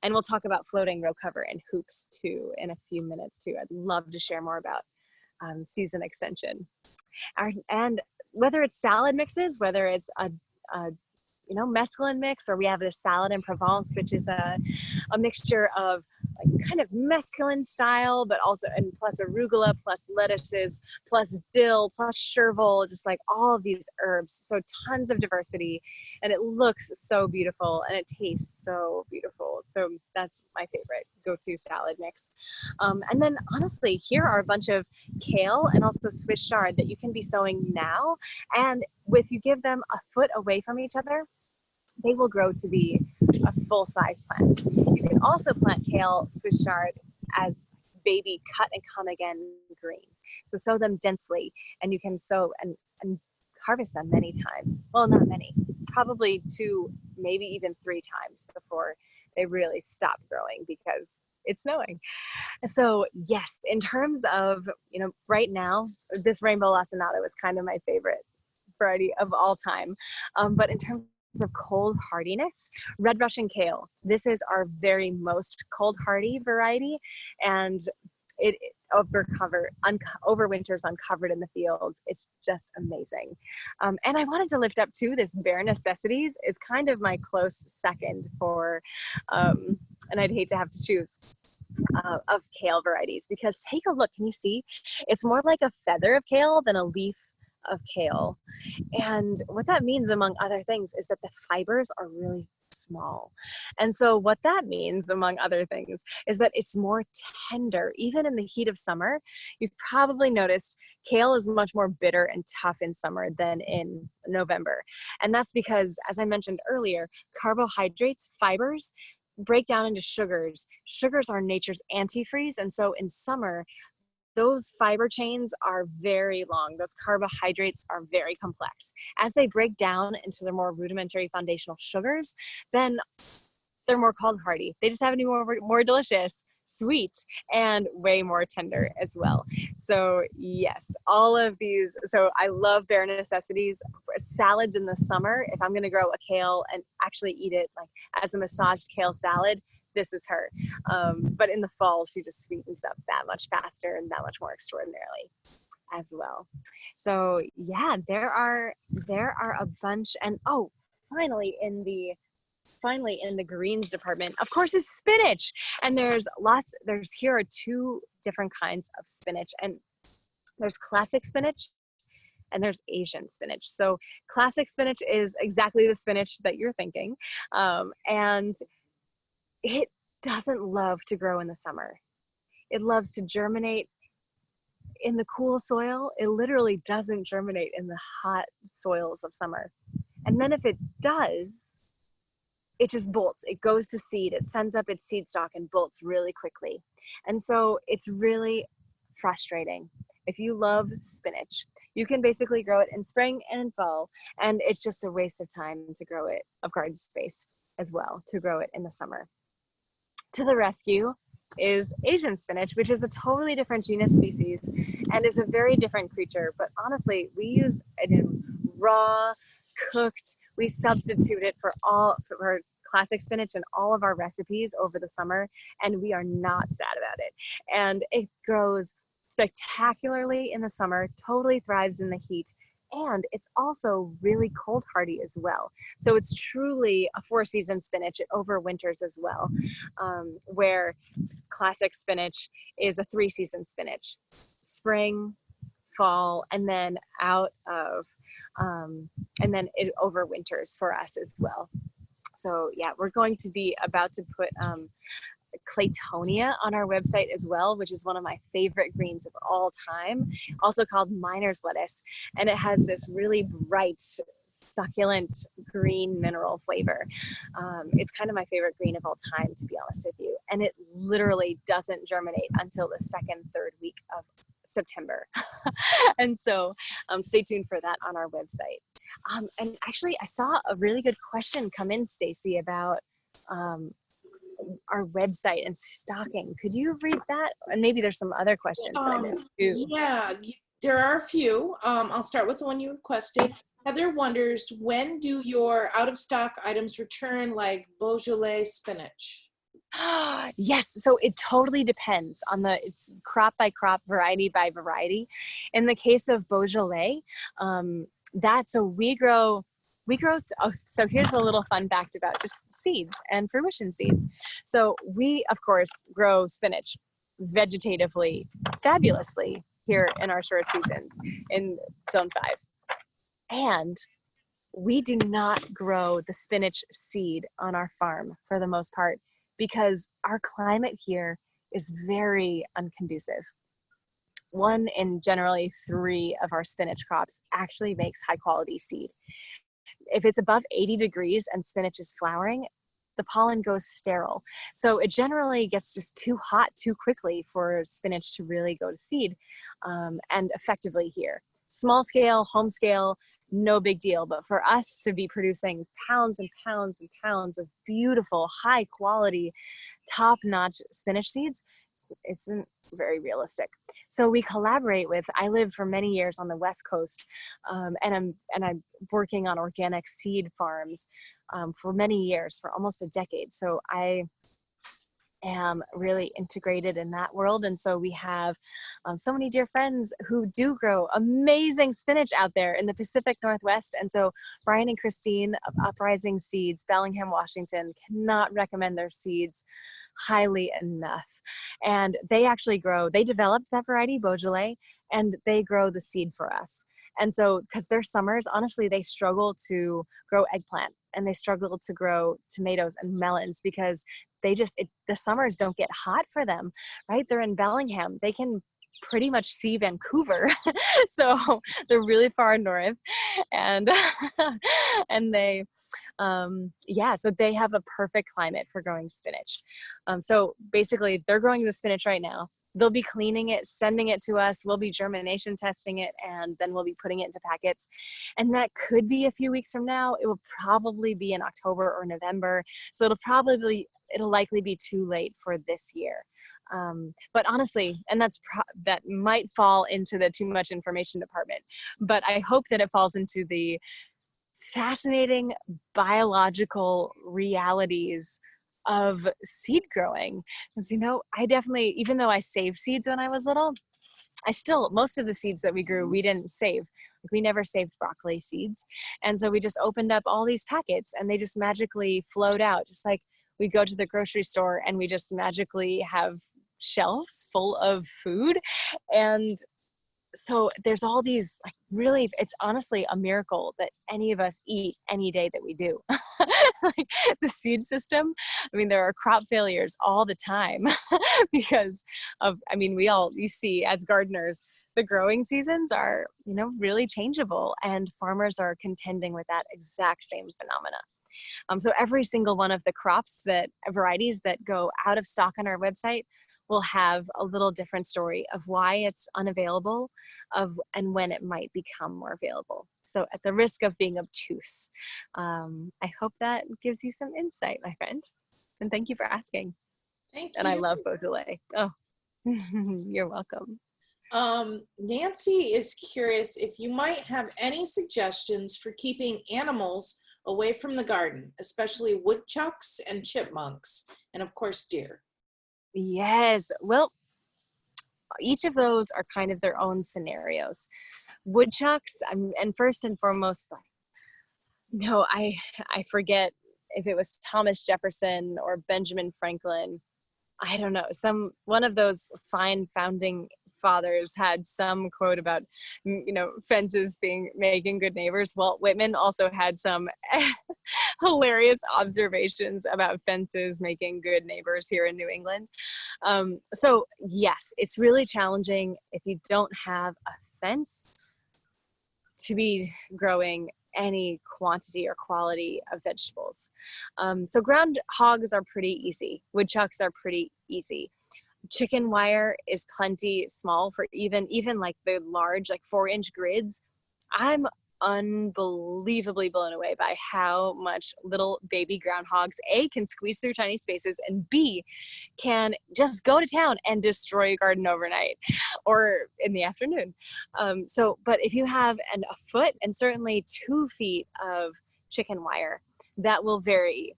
And we'll talk about floating row cover and hoops too in a few minutes too. I'd love to share more about season extension. And whether it's salad mixes, whether it's a mesclun mix, or we have this salad in Provence, which is a mixture of like kind of mesclun style, but also, and plus arugula, plus lettuces, plus dill, plus chervil, just like all of these herbs. So tons of diversity, and it looks so beautiful and it tastes so beautiful. So that's my favorite go-to salad mix. And then honestly, here are a bunch of kale and also Swiss chard that you can be sowing now. And if you give them a foot away from each other, they will grow to be a full-size plant. You can also plant kale, Swiss chard as baby cut and come again greens. So sow them densely, and you can sow and harvest them many times. Well, not many, probably 2, maybe even 3 times before they really stop growing because it's snowing. So yes, in terms of, right now, this rainbow lacinato is kind of my favorite variety of all time. But in terms of cold hardiness, red Russian kale, this is our very most cold hardy variety, and it overwinters uncovered in the fields. It's just amazing. And I wanted to lift up too, this Bare Necessities is kind of my close second for, and I'd hate to have to choose, of kale varieties, because take a look, can you see? It's more like a feather of kale than a leaf of kale. And what that means, among other things, is that the fibers are really small. And so what that means, among other things, is that it's more tender. Even in the heat of summer, you've probably noticed kale is much more bitter and tough in summer than in November. And that's because, as I mentioned earlier, carbohydrates, fibers, break down into sugars. Sugars are nature's antifreeze. And so in summer, those fiber chains are very long. Those carbohydrates are very complex. As they break down into the more rudimentary foundational sugars, then they're more cold hardy. They just happen to be more delicious, sweet, and way more tender as well. So yes, all of these. So I love Bare Necessities. Salads in the summer, if I'm going to grow a kale and actually eat it like as a massaged kale salad, this is her. But in the fall, she just sweetens up that much faster and that much more extraordinarily as well. So yeah, there are a bunch. And finally in the greens department, of course, is spinach. And here are 2 different kinds of spinach, and there's classic spinach and there's Asian spinach. So classic spinach is exactly the spinach that you're thinking. And it doesn't love to grow in the summer. It loves to germinate in the cool soil. It literally doesn't germinate in the hot soils of summer. And then if it does, it just bolts. It goes to seed. It sends up its seed stalk and bolts really quickly. And so it's really frustrating. If you love spinach, you can basically grow it in spring and in fall, and it's just a waste of time to grow it, of garden space as well, to grow it in the summer. To the rescue is Asian spinach, which is a totally different genus species and is a very different creature. But honestly, we use it in raw, cooked. We substitute it for classic spinach in all of our recipes over the summer, and we are not sad about it. And it grows spectacularly in the summer, totally thrives in the heat, and it's also really cold hardy as well. So it's truly a 4-season spinach. It overwinters as well, where classic spinach is a 3-season spinach: spring, fall, and then and then it overwinters for us as well. So yeah, we're going to be about to put Claytonia on our website as well, which is one of my favorite greens of all time, also called miner's lettuce. And it has this really bright, succulent green mineral flavor. It's kind of my favorite green of all time, to be honest with you. And it literally doesn't germinate until the second, third week of September. And so stay tuned for that on our website. And actually, I saw a really good question come in, Stacy, about our website and stocking. Could you read that? And maybe there's some other questions that I missed too. Yeah, there are a few. I'll start with the one you requested. Heather wonders, when do your out of stock items return, like Beaujolais spinach? Yes, so it totally depends on it's crop by crop, variety by variety. In the case of Beaujolais, so here's a little fun fact about just seeds and fruition seeds. So we, of course, grow spinach vegetatively, fabulously here in our short seasons in Zone 5. And we do not grow the spinach seed on our farm for the most part, because our climate here is very unconducive. 1 in generally 3 of our spinach crops actually makes high quality seed. If it's above 80 degrees and spinach is flowering, the pollen goes sterile. So it generally gets just too hot too quickly for spinach to really go to seed, and effectively here. Small scale, home scale, no big deal. But for us to be producing pounds and pounds and pounds of beautiful, high quality, top-notch spinach seeds, isn't very realistic. So we collaborate with, I lived for many years on the West Coast, and I'm working on organic seed farms for many years, for almost a decade. So I am really integrated in that world. And so we have so many dear friends who do grow amazing spinach out there in the Pacific Northwest. And so Brian and Christine of Uprising Seeds, Bellingham, Washington, cannot recommend their seeds highly enough. And they developed that variety, Beaujolais, and they grow the seed for us. And so, because their summers, honestly, they struggle to grow eggplant and they struggle to grow tomatoes and melons, because the summers don't get hot for them, right? They're in Bellingham. They can pretty much see Vancouver. So they're really far north, and they, so they have a perfect climate for growing spinach. So basically they're growing the spinach right now. They'll be cleaning it, sending it to us. We'll be germination testing it, and then we'll be putting it into packets. And that could be a few weeks from now. It will probably be in October or November. So it'll likely be too late for this year. But honestly, and that might fall into the too much information department, but I hope that it falls into the fascinating biological realities of seed growing. Because, I definitely, even though I saved seeds when I was little, most of the seeds that we grew, we didn't save. Like, we never saved broccoli seeds. And so we just opened up all these packets and they just magically flowed out. Just like we go to the grocery store and we just magically have shelves full of food. And so there's all these, like, really, it's honestly a miracle that any of us eat any day that we do. Like, the seed system, there are crop failures all the time because of, you see, as gardeners, the growing seasons are, really changeable, and farmers are contending with that exact same phenomena. So every single one of the varieties that go out of stock on our website will have a little different story of why it's unavailable, and when it might become more available. So at the risk of being obtuse, I hope that gives you some insight, my friend. And thank you for asking. Thank you. And I love Beaujolais. Oh, you're welcome. Nancy is curious if you might have any suggestions for keeping animals away from the garden, especially woodchucks and chipmunks, and of course deer. Yes. Well, each of those are kind of their own scenarios. Woodchucks, and first and foremost, no, I forget if it was Thomas Jefferson or Benjamin Franklin. I don't know. One of those fine founding fathers had some quote about, fences making good neighbors. Walt Whitman also had some hilarious observations about fences making good neighbors here in New England. So yes, it's really challenging if you don't have a fence to be growing any quantity or quality of vegetables. So ground hogs are pretty easy. Woodchucks are pretty easy. Chicken wire is plenty small for even like the large, like 4-inch grids. I'm unbelievably blown away by how much little baby groundhogs, A, can squeeze through tiny spaces, and B, can just go to town and destroy a garden overnight or in the afternoon. But if you have a foot and certainly 2 feet of chicken wire, that will very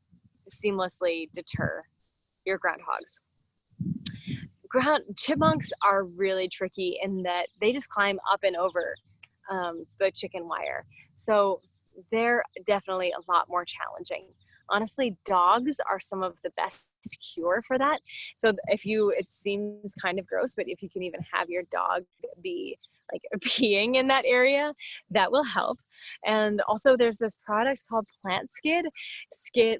seamlessly deter your groundhogs. Chipmunks are really tricky in that they just climb up and over the chicken wire. So they're definitely a lot more challenging. Honestly, dogs are some of the best cure for that. So it seems kind of gross, but if you can even have your dog be like peeing in that area, that will help. And also there's this product called Plant Skid,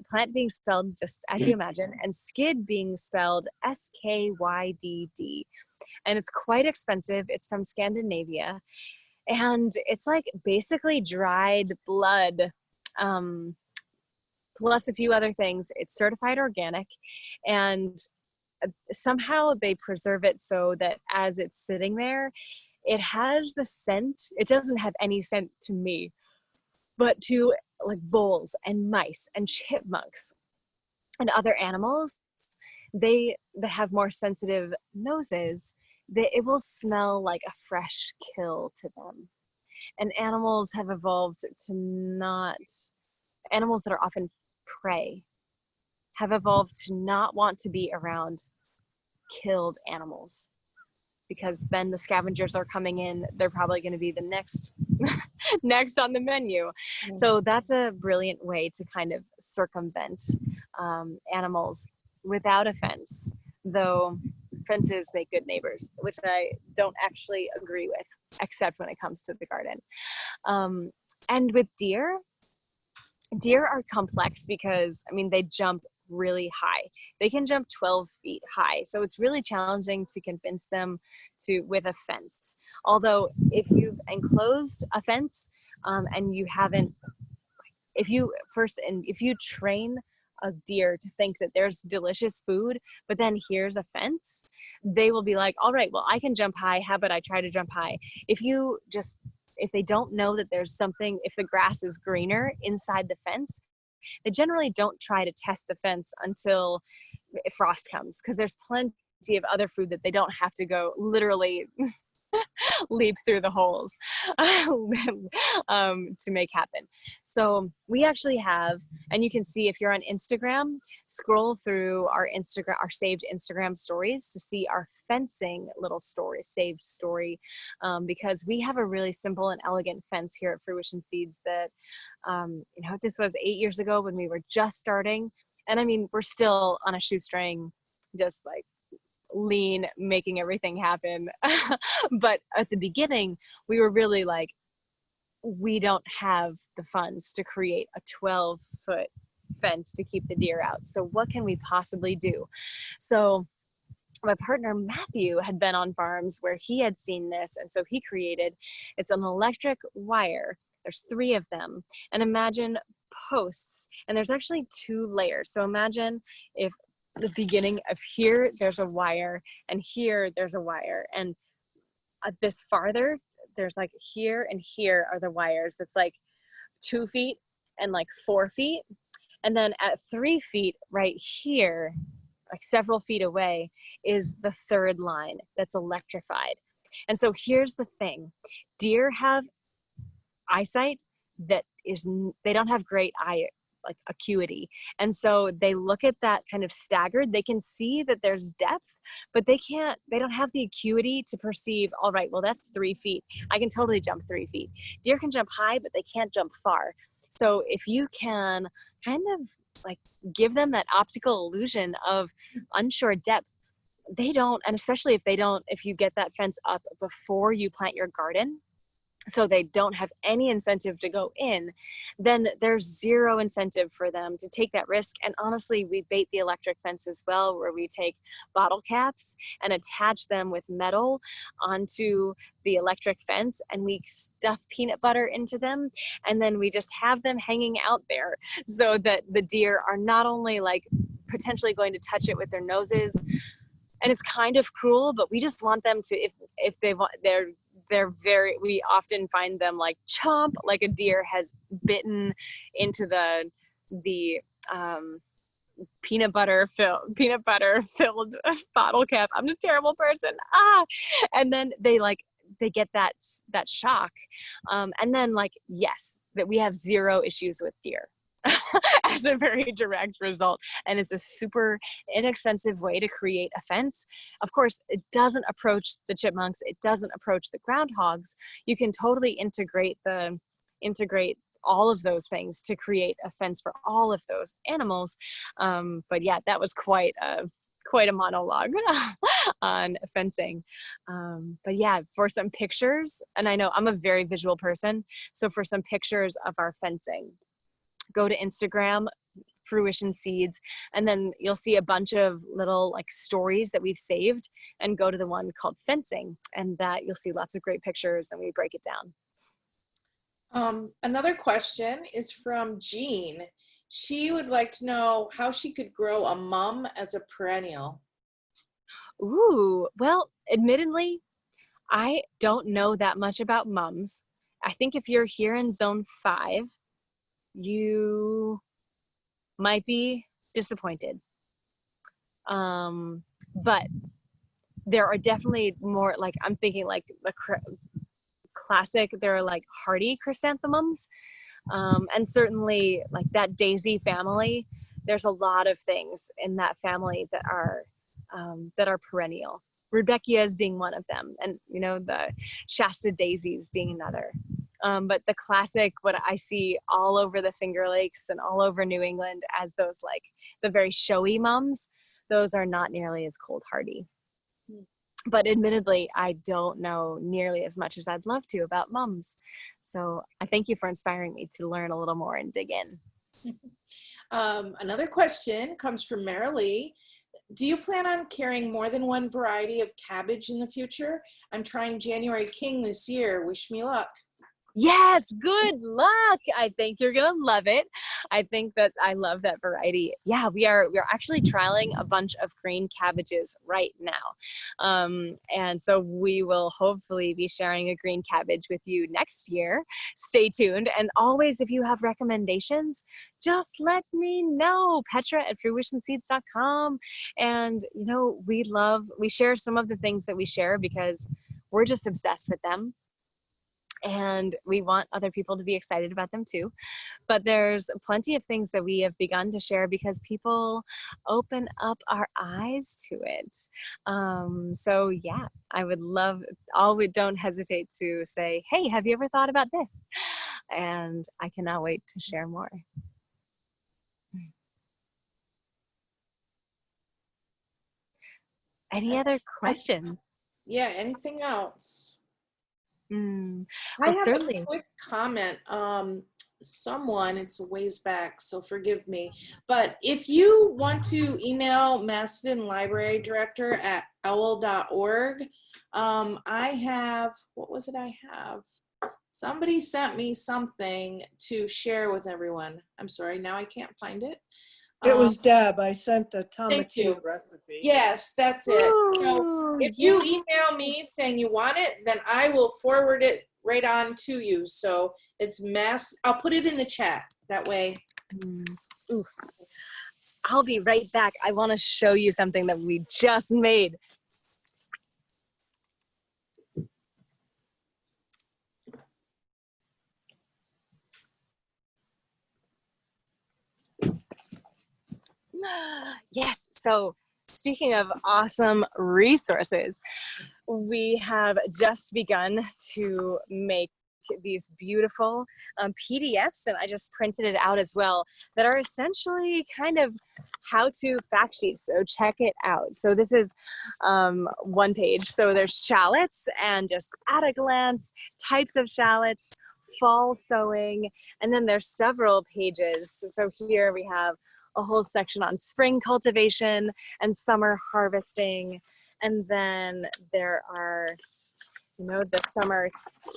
plant being spelled just as you imagine, and skid being spelled SKYDD. And it's quite expensive. It's from Scandinavia. And it's like basically dried blood, plus a few other things. It's certified organic, and somehow they preserve it so that as it's sitting there, it has the scent. It doesn't have any scent to me, but to like voles and mice and chipmunks and other animals, that have more sensitive noses, it will smell like a fresh kill to them. And animals have evolved animals that are often prey have evolved to not want to be around killed animals, because then the scavengers are coming in. They're probably going to be the next on the menu. So that's a brilliant way to kind of circumvent animals without a fence, though fences make good neighbors, which I don't actually agree with, except when it comes to the garden. And with deer are complex because, they jump really high. They can jump 12 feet high. So it's really challenging to convince them with a fence. Although if you've enclosed a fence and you haven't, if you train a deer to think that there's delicious food, but then here's a fence, they will be like, all right, well, I can jump high. How about I try to jump high? If they don't know that there's something, if the grass is greener inside the fence, they generally don't try to test the fence until frost comes, because there's plenty of other food that they don't have to go literally leap through the holes to make happen. So we actually have, and you can see if you're on Instagram, scroll through our saved Instagram stories to see our fencing little saved story, because we have a really simple and elegant fence here at Fruition Seeds that, this was 8 years ago when we were just starting. And we're still on a shoestring, just like lean, making everything happen. But at the beginning, we were really like, we don't have the funds to create a 12-foot fence to keep the deer out. So what can we possibly do? So my partner Matthew had been on farms where he had seen this, and so he created, it's an electric wire. There's 3 of them, and imagine posts, and there's actually 2 layers. So imagine if the beginning of here there's a wire, and here there's a wire, and this farther there's like here and here are the wires. That's like 2 feet and like 4 feet, and then at 3 feet right here, like several feet away, is the 3rd line that's electrified. And so here's the thing: deer have eyesight that they don't have great eye like acuity, and so they look at that kind of staggered. They can see that there's depth, but they don't have the acuity to perceive, all right, well, that's 3 feet. I can totally jump 3 feet. Deer can jump high, but they can't jump far. So if you can kind of like give them that optical illusion of unsure depth, they don't, and especially if you get that fence up before you plant your garden, so they don't have any incentive to go in, then there's zero incentive for them to take that risk. And honestly, we bait the electric fence as well, where we take bottle caps and attach them with metal onto the electric fence, and we stuff peanut butter into them, and then we just have them hanging out there so that the deer are not only like potentially going to touch it with their noses, and it's kind of cruel, but we just want them to, if they want, we often find them like chomp, like a deer has bitten into the peanut butter filled bottle cap. I'm a terrible person. And then they get that shock. And then like, yes, that we have zero issues with deer as a very direct result. And it's a super inexpensive way to create a fence. Of course, it doesn't approach the chipmunks. It doesn't approach the groundhogs. You can totally integrate all of those things to create a fence for all of those animals. But yeah, that was quite a monologue on fencing. But yeah, for some pictures, and I know I'm a very visual person, so for some pictures of our fencing, go to Instagram, Fruition Seeds, and then you'll see a bunch of little like stories that we've saved, and go to the one called fencing, and that you'll see lots of great pictures, and we break it down. Another question is from Jean. She would like to know how she could grow a mum as a perennial. Ooh, well, admittedly, I don't know that much about mums. I think if you're here in zone 5, you might be disappointed. But there are definitely more, like I'm thinking like the classic, there are like hardy chrysanthemums. And certainly like that daisy family, there's a lot of things in that family that are perennial. Rudbeckias being one of them, and you know, the Shasta daisies being another. But the classic, what I see all over the Finger Lakes and all over New England as those like the very showy mums, those are not nearly as cold hardy. But admittedly, I don't know nearly as much as I'd love to about mums. So I thank you for inspiring me to learn a little more and dig in. Another question comes from Marilee. Do you plan on carrying more than one variety of cabbage in the future? I'm trying January King this year. Wish me luck. Yes, good luck. I think you're gonna love it. I think that I love that variety. Yeah, we're actually trialing a bunch of green cabbages right now. And so we will hopefully be sharing a green cabbage with you next year. Stay tuned. And always, if you have recommendations, just let me know. Petra at fruitionseeds.com. And you know, we share some of the things that we share because we're just obsessed with them. And we want other people to be excited about them too. But there's plenty of things that we have begun to share because people open up our eyes to it. So yeah, I would love, don't hesitate to say, hey, have you ever thought about this? And I cannot wait to share more. Any other questions? Yeah, anything else? Well, I have certainly. a quick comment. Someone, it's a ways back, so forgive me, but if you want to email Macedon Library Director at owl.org, I have, what was it I have? Somebody sent me something to share with everyone. I'm sorry, now I can't find it. It was Deb. I sent the Thank you. tomatillo recipe. Yes, that's it. So if you email me saying you want it, then I will forward it right on to you. So it's I'll put it in the chat that way. Ooh. I'll be right back. I want to show you something that we just made. Yes, so speaking of awesome resources, we have just begun to make these beautiful PDFs, and I just printed it out as well, that are essentially kind of how-to fact sheets. So check it out. So this is one page. So there's shallots, and just at a glance, types of shallots, fall sowing, and then there's several pages. So here we have a whole section on spring cultivation and summer harvesting, and then there are, you know, the summer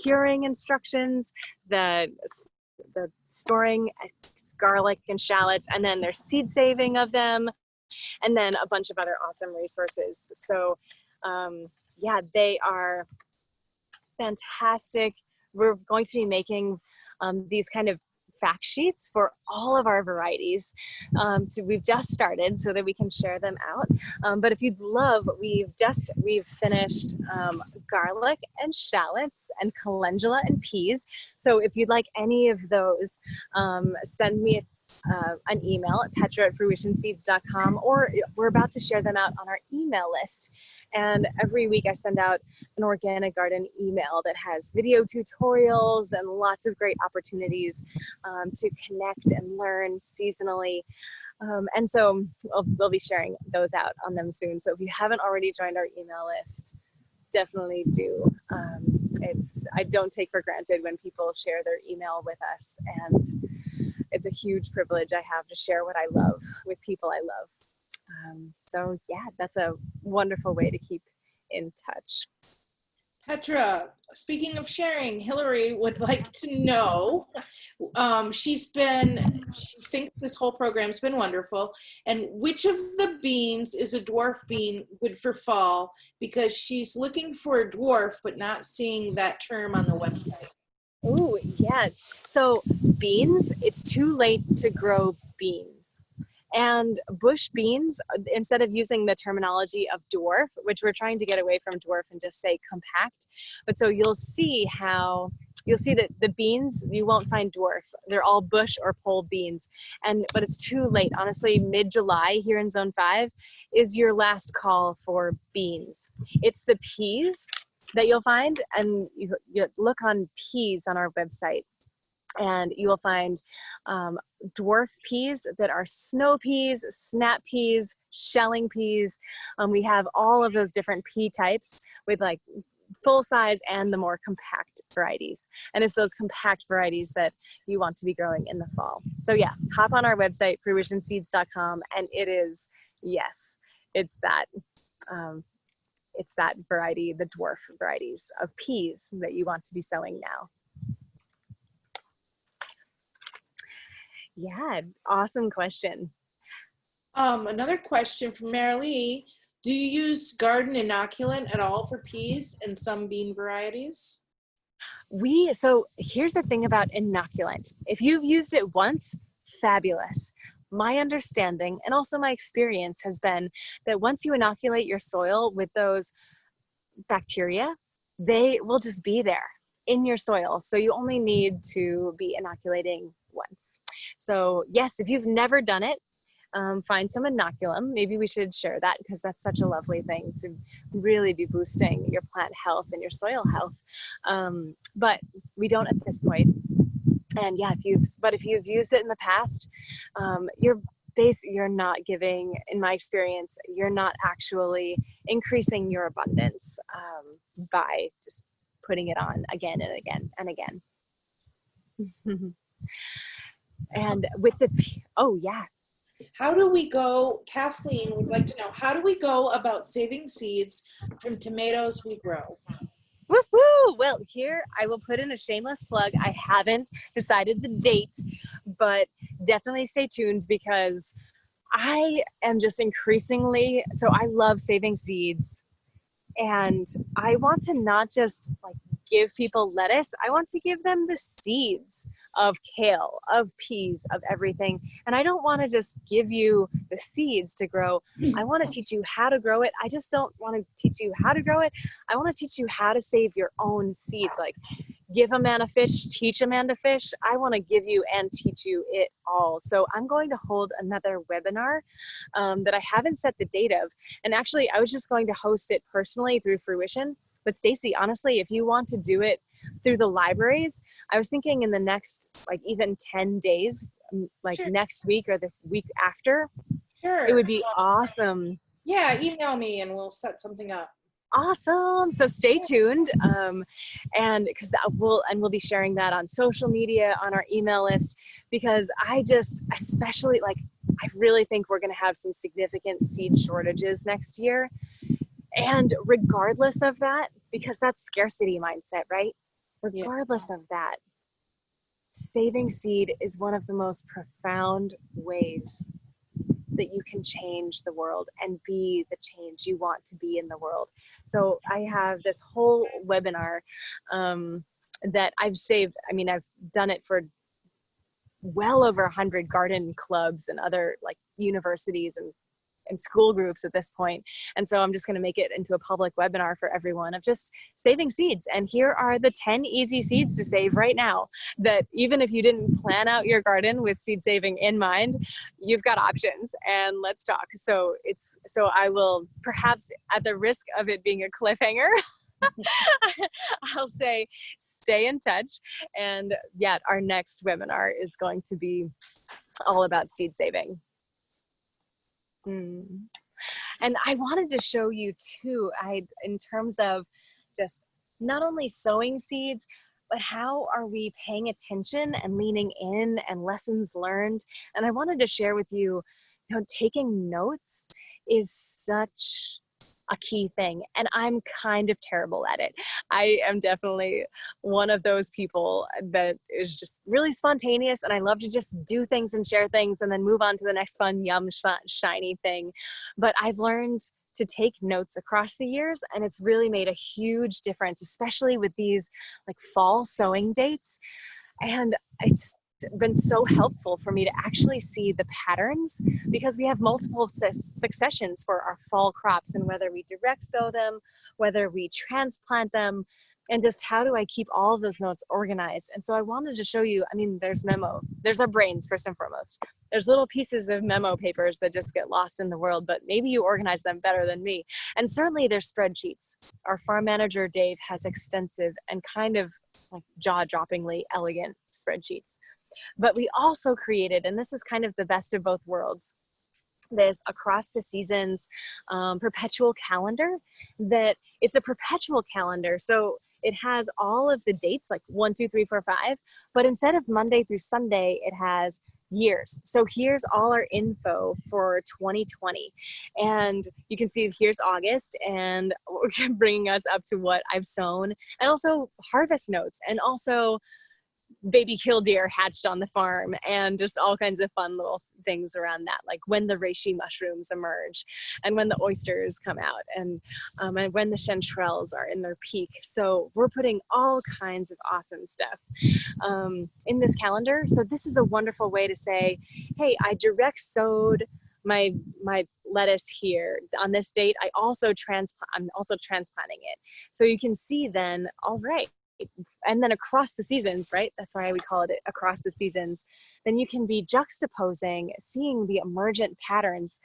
curing instructions, the storing garlic and shallots, and then there's seed saving of them, and then a bunch of other awesome resources. So yeah, they are fantastic. We're going to be making these kind of fact sheets for all of our varieties. So we've just started so that we can share them out. But if you'd love, we've finished garlic and shallots and calendula and peas. So if you'd like any of those, send me an email at petra@fruitionseeds.com, or we're about to share them out on our email list. And every week I send out an organic garden email that has video tutorials and lots of great opportunities to connect and learn seasonally. And so we'll be sharing those out on them soon. So if you haven't already joined our email list, definitely do. I don't take for granted when people share their email with us, and it's a huge privilege I have to share what I love with people I love. So yeah, that's a wonderful way to keep in touch. Petra, speaking of sharing, Hillary would like to know, she thinks this whole program's been wonderful, and which of the beans is a dwarf bean good for fall, because she's looking for a dwarf but not seeing that term on the website. Oh yeah, so beans, it's too late to grow beans. And bush beans, instead of using the terminology of dwarf, which we're trying to get away from dwarf and just say compact, but so you'll see that the beans, you won't find dwarf. They're all bush or pole beans. But it's too late. Honestly, mid-July here in Zone 5 is your last call for beans. It's the peas that you'll find, and you look on peas on our website, and you will find dwarf peas that are snow peas, snap peas, shelling peas. We have all of those different pea types with like full size and the more compact varieties. And it's those compact varieties that you want to be growing in the fall. So yeah, hop on our website, fruitionseeds.com, and it is, yes, it's that variety, the dwarf varieties of peas that you want to be sowing now. Yeah, awesome question. Another question from Marilee. Do you use garden inoculant at all for peas and some bean varieties? So here's the thing about inoculant. If you've used it once, fabulous. My understanding and also my experience has been that once you inoculate your soil with those bacteria, they will just be there in your soil. So you only need to be inoculating once. So yes, if you've never done it, find some inoculum. Maybe we should share that, because that's such a lovely thing to really be boosting your plant health and your soil health. But we don't at this point. And yeah, if you've used it in the past, you're not giving, in my experience, you're not actually increasing your abundance by just putting it on again and again and again. And with oh yeah. How do we go, Kathleen would like to know, how do we go about saving seeds from tomatoes we grow? Woohoo! Well, here I will put in a shameless plug. I haven't decided the date, but definitely stay tuned, because I am just increasingly, so I love saving seeds, and I want to not just like give people lettuce, I want to give them the seeds of kale, of peas, of everything. And I don't want to just give you the seeds to grow. I want to teach you how to grow it. I just don't want to teach you how to grow it. I want to teach you how to save your own seeds. Like, give a man a fish, teach a man to fish. I want to give you and teach you it all. So I'm going to hold another webinar that I haven't set the date of. And actually, I was just going to host it personally through Fruition. But Stacy, honestly, if you want to do it through the libraries, I was thinking in the next, like even 10 days, like Sure. next week or the week after, Sure. it would be awesome. Yeah, email me and we'll set something up. Awesome. So stay tuned. And because we'll be sharing that on social media, on our email list, because I just, especially like, I really think we're going to have some significant seed shortages next year. And regardless of that, because that's scarcity mindset, right? Regardless of that, saving seed is one of the most profound ways that you can change the world and be the change you want to be in the world. So I have this whole webinar that I've saved. I mean, I've done it for well over 100 garden clubs and other like universities and school groups at this point. And so I'm just going to make it into a public webinar for everyone of just saving seeds. And here are the 10 easy seeds to save right now, that even if you didn't plan out your garden with seed saving in mind, you've got options. And let's talk. So I will, perhaps at the risk of it being a cliffhanger, I'll say stay in touch. And yeah, our next webinar is going to be all about seed saving. And I wanted to show you too, in terms of just not only sowing seeds, but how are we paying attention and leaning in and lessons learned. And I wanted to share with you, taking notes is such a key thing. And I'm kind of terrible at it. I am definitely one of those people that is just really spontaneous, and I love to just do things and share things and then move on to the next fun, shiny thing. But I've learned to take notes across the years, and it's really made a huge difference, especially with these like fall sowing dates. And it's been so helpful for me to actually see the patterns, because we have multiple successions for our fall crops, and whether we direct sow them, whether we transplant them, and just how do I keep all of those notes organized. And so I wanted to show you, I mean, there's our brains first and foremost. There's little pieces of memo papers that just get lost in the world, but maybe you organize them better than me. And certainly there's spreadsheets. Our farm manager, Dave, has extensive and kind of like jaw-droppingly elegant spreadsheets. But we also created, and this is kind of the best of both worlds, this across the seasons perpetual calendar. That it's a perpetual calendar. So it has all of the dates, like 1, 2, 3, 4, 5, but instead of Monday through Sunday, it has years. So here's all our info for 2020. And you can see here's August, and we're bringing us up to what I've sown, and also harvest notes, and also baby killdeer hatched on the farm, and just all kinds of fun little things around that, like when the reishi mushrooms emerge, and when the oysters come out, and when the chanterelles are in their peak. So we're putting all kinds of awesome stuff in this calendar. So this is a wonderful way to say, hey, I direct sowed my lettuce here on this date. I'm also transplanting it. So you can see then, all right, and then across the seasons, right? That's why we call it across the seasons. Then you can be juxtaposing, seeing the emergent patterns.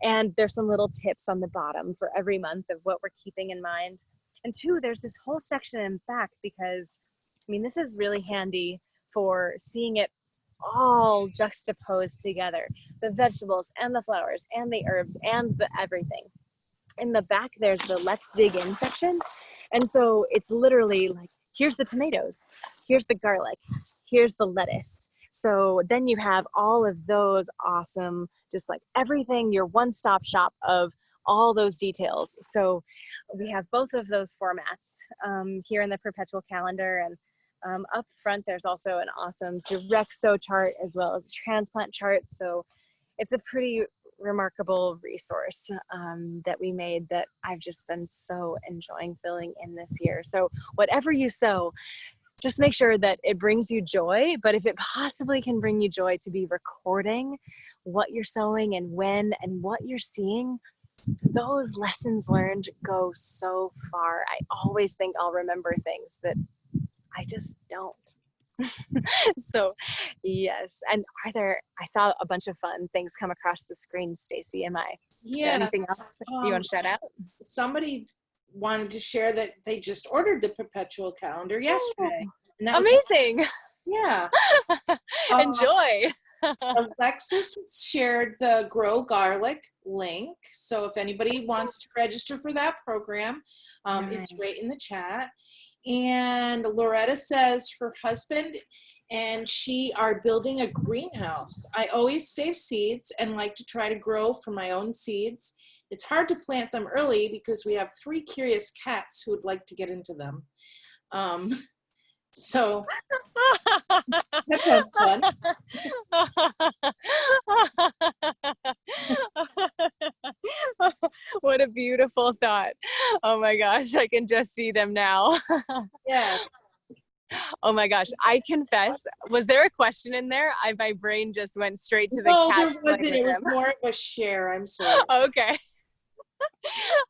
And there's some little tips on the bottom for every month of what we're keeping in mind. And two, there's this whole section in back, because I mean, this is really handy for seeing it all juxtaposed together. The vegetables and the flowers and the herbs and the everything. In the back, there's the let's dig in section. And so it's literally like, here's the tomatoes, here's the garlic, here's the lettuce. So then you have all of those awesome, just like everything, your one-stop shop of all those details. So we have both of those formats here in the perpetual calendar. And up front, there's also an awesome direct sow chart as well as a transplant chart. So it's a pretty remarkable resource that we made, that I've just been so enjoying filling in this year. So whatever you sow, just make sure that it brings you joy. But if it possibly can bring you joy to be recording what you're sowing and when and what you're seeing, those lessons learned go so far. I always think I'll remember things that I just don't. So yes. And I saw a bunch of fun things come across the screen, Stacy. Yeah. Anything else you want to shout out? Somebody wanted to share that they just ordered the perpetual calendar yesterday. And that was Amazing. yeah. Enjoy. Alexis shared the Grow Garlic link. So if anybody wants to register for that program, it's right in the chat. And Loretta says her husband and she are building a greenhouse. I always save seeds and like to try to grow from my own seeds. It's hard to plant them early because we have 3 curious cats who would like to get into them. So that sounds fun. What a beautiful thought. Oh my gosh, I can just see them now. Yeah. Oh my gosh, I confess, was there a question in there? My brain just went straight to the No, there cats. wasn't. It was more of a share. I'm sorry. Okay.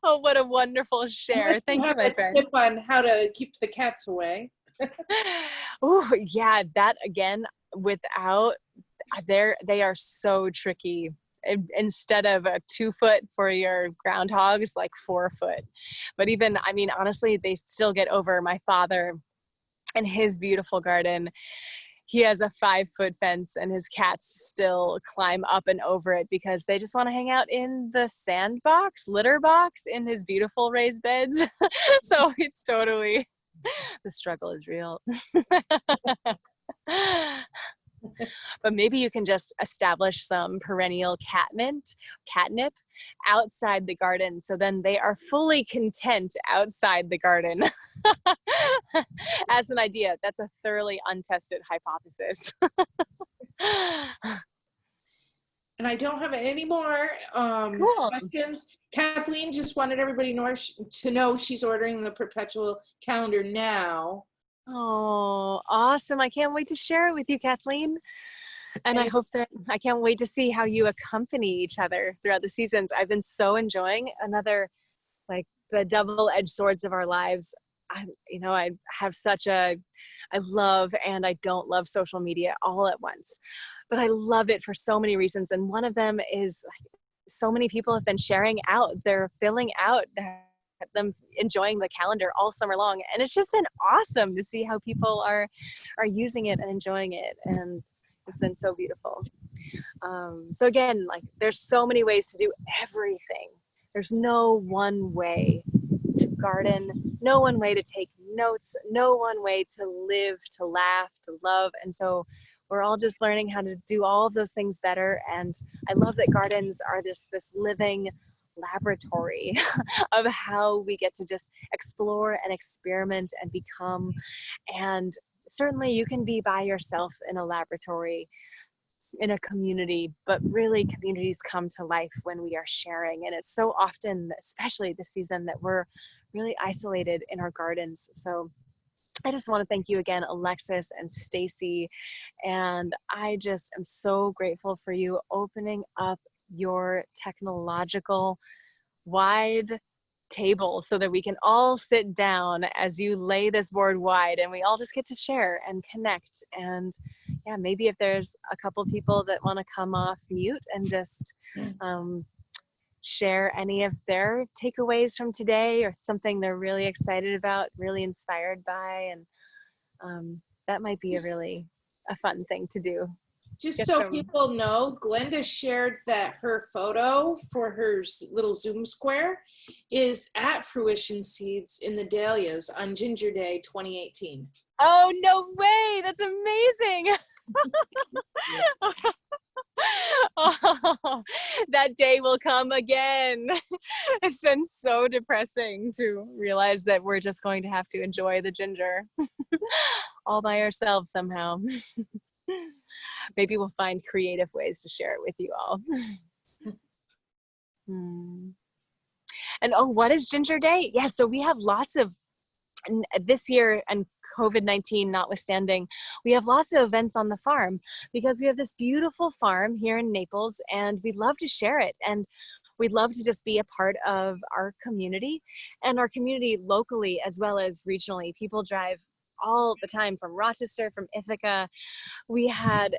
Oh, what a wonderful share. Thank you, my friend. Tip on how to keep the cats away. Oh, yeah, that again, they are so tricky. Instead of a 2 foot for your groundhogs, like 4 foot. But even, I mean, honestly, they still get over. My father and his beautiful garden, he has a 5 foot fence and his cats still climb up and over it because they just want to hang out in the litter box in his beautiful raised beds. So it's totally, the struggle is real. But maybe you can just establish some perennial catnip outside the garden, so then they are fully content outside the garden. As an idea, that's a thoroughly untested hypothesis. And I don't have any more Cool. questions. Kathleen just wanted everybody to know she's ordering the perpetual calendar now. Oh, awesome. I can't wait to share it with you, Kathleen. And I can't wait to see how you accompany each other throughout the seasons. I've been so enjoying like the double-edged swords of our lives. I love and I don't love social media all at once, but I love it for so many reasons. And one of them is so many people have been sharing out, they're filling out them enjoying the calendar all summer long. And it's just been awesome to see how people are using it and enjoying it. And it's been so beautiful. So again, like there's so many ways to do everything. There's no one way to garden, no one way to take notes, no one way to live, to laugh, to love. And so we're all just learning how to do all of those things better. And I love that gardens are this living laboratory of how we get to just explore and experiment and become. And certainly you can be by yourself in a laboratory, in a community, but really communities come to life when we are sharing. And it's so often, especially this season, that we're really isolated in our gardens. So I just want to thank you again, Alexis and Stacy. And I just am so grateful for you opening up your technological wide table so that we can all sit down as you lay this board wide and we all just get to share and connect. And yeah, maybe if there's a couple people that want to come off mute and just share any of their takeaways from today or something they're really excited about, really inspired by, and that might be a fun thing to do. Just so people know, Glenda shared that her photo for her little Zoom square is at Fruition Seeds in the Dahlias on Ginger Day 2018. Oh, no way. That's amazing. Oh, that day will come again. It's been so depressing to realize that we're just going to have to enjoy the ginger all by ourselves somehow. Maybe we'll find creative ways to share it with you all. And oh, what is Ginger Day? Yeah, so we have lots of, this year and COVID-19 notwithstanding, we have lots of events on the farm because we have this beautiful farm here in Naples and we'd love to share it. And we'd love to just be a part of our community and our community locally as well as regionally. People drive all the time, from Rochester, from Ithaca. We had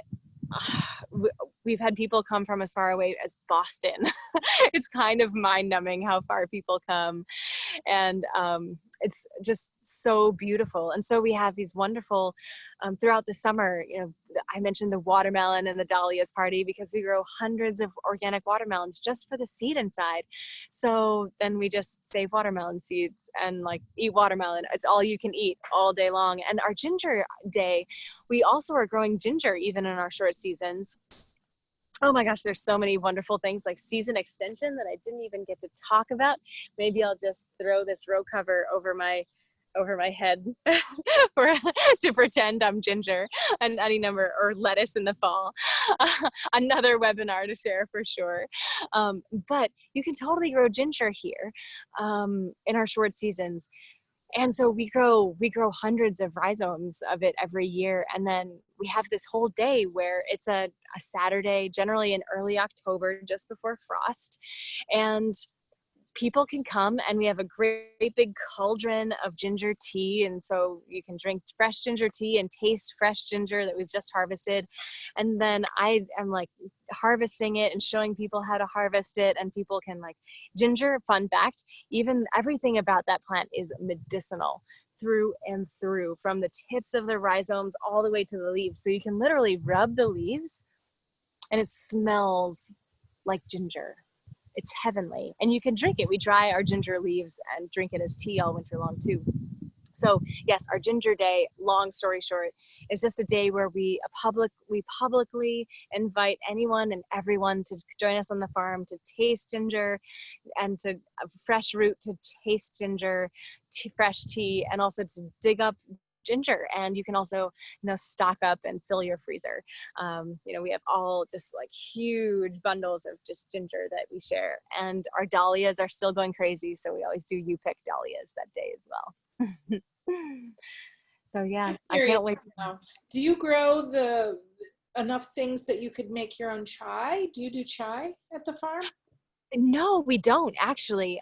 we've had people come from as far away as Boston. It's kind of mind-numbing how far people come, and it's just so beautiful. And so we have these wonderful throughout the summer, you know, I mentioned the watermelon and the dahlias party because we grow hundreds of organic watermelons just for the seed inside. So then we just save watermelon seeds and like eat watermelon. It's all you can eat all day long. And our ginger day, we also are growing ginger even in our short seasons. Oh my gosh, there's so many wonderful things like season extension that I didn't even get to talk about. Maybe I'll just throw this row cover over my head to pretend I'm ginger, and any number, or lettuce in the fall. Another webinar to share for sure. But you can totally grow ginger here in our short seasons. And so we grow hundreds of rhizomes of it every year. And then we have this whole day where it's a Saturday, generally in early October, just before frost. And people can come, and we have a great big cauldron of ginger tea. And so you can drink fresh ginger tea and taste fresh ginger that we've just harvested. And then I am like harvesting it and showing people how to harvest it, and people can like ginger. Fun fact, even everything about that plant is medicinal through and through, from the tips of the rhizomes all the way to the leaves. So you can literally rub the leaves and it smells like ginger. It's heavenly, and you can drink it. We dry our ginger leaves and drink it as tea all winter long too. So yes, our ginger day, long story short, is just a day where we publicly invite anyone and everyone to join us on the farm to taste ginger, and to fresh root, to taste ginger, fresh tea, and also to dig up ginger. And you can also, you know, stock up and fill your freezer. You know, we have all just like huge bundles of just ginger that we share, and our dahlias are still going crazy, so we always do you pick dahlias that day as well. So yeah, I can't wait to know. Do you grow enough things that you could make your own chai? Do you do chai at the farm? No, we don't actually.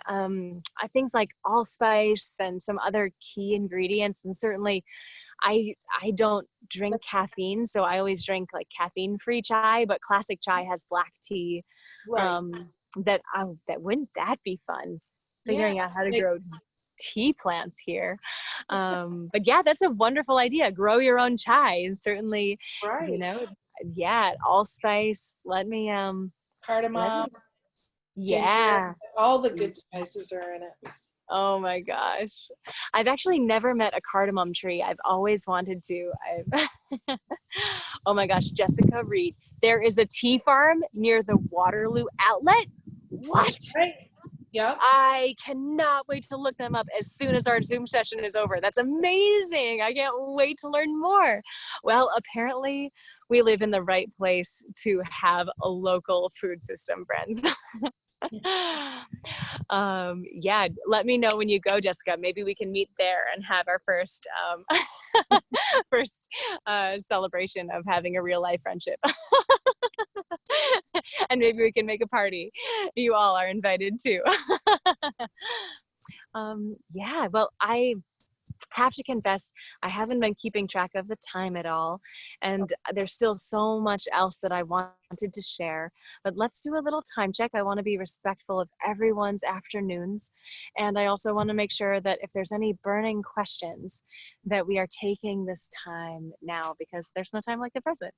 Things like allspice and some other key ingredients, and certainly I don't drink caffeine, so I always drink like caffeine-free chai. But classic chai has black tea. Right. That wouldn't that be fun? Figuring out how to grow tea plants here. But yeah, that's a wonderful idea. Grow your own chai, and certainly, you know, yeah, allspice. Cardamom. Yeah. Ginger, all the good spices are in it. Oh my gosh. I've actually never met a cardamom tree. I've always wanted to. Oh my gosh, Jessica Reed. There is a tea farm near the Waterloo outlet. What? Right. Yep. I cannot wait to look them up as soon as our Zoom session is over. That's amazing. I can't wait to learn more. Well, apparently we live in the right place to have a local food system, friends. Yeah, let me know when you go, Jessica. Maybe we can meet there and have our first celebration of having a real life friendship. And maybe we can make a party. You all are invited too. Yeah, well, I have to confess, I haven't been keeping track of the time at all, and there's still so much else that I wanted to share, but let's do a little time check. I want to be respectful of everyone's afternoons, and I also want to make sure that if there's any burning questions, that we are taking this time now, because there's no time like the present.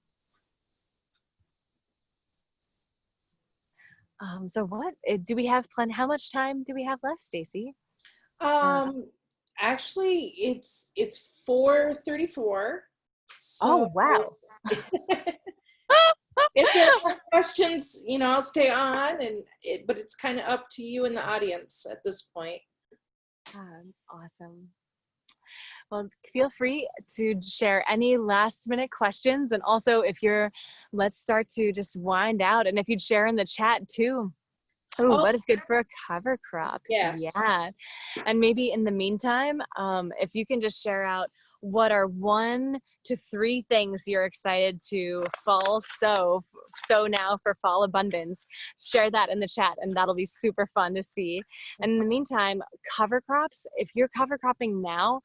So what do we have planned? How much time do we have left, Stacy? Actually, it's 4:34. So, oh wow. If there are questions, you know, I'll stay on, but it's kind of up to you in the audience at this point. Awesome. Well, feel free to share any last minute questions, and also let's start to just wind out, and if you'd share in the chat too. Oh, what is good for a cover crop? Yes. Yeah. And maybe in the meantime, if you can just share out what are 1 to 3 things you're excited to sow now for fall abundance, share that in the chat, and that'll be super fun to see. And in the meantime, cover crops, if you're cover cropping now,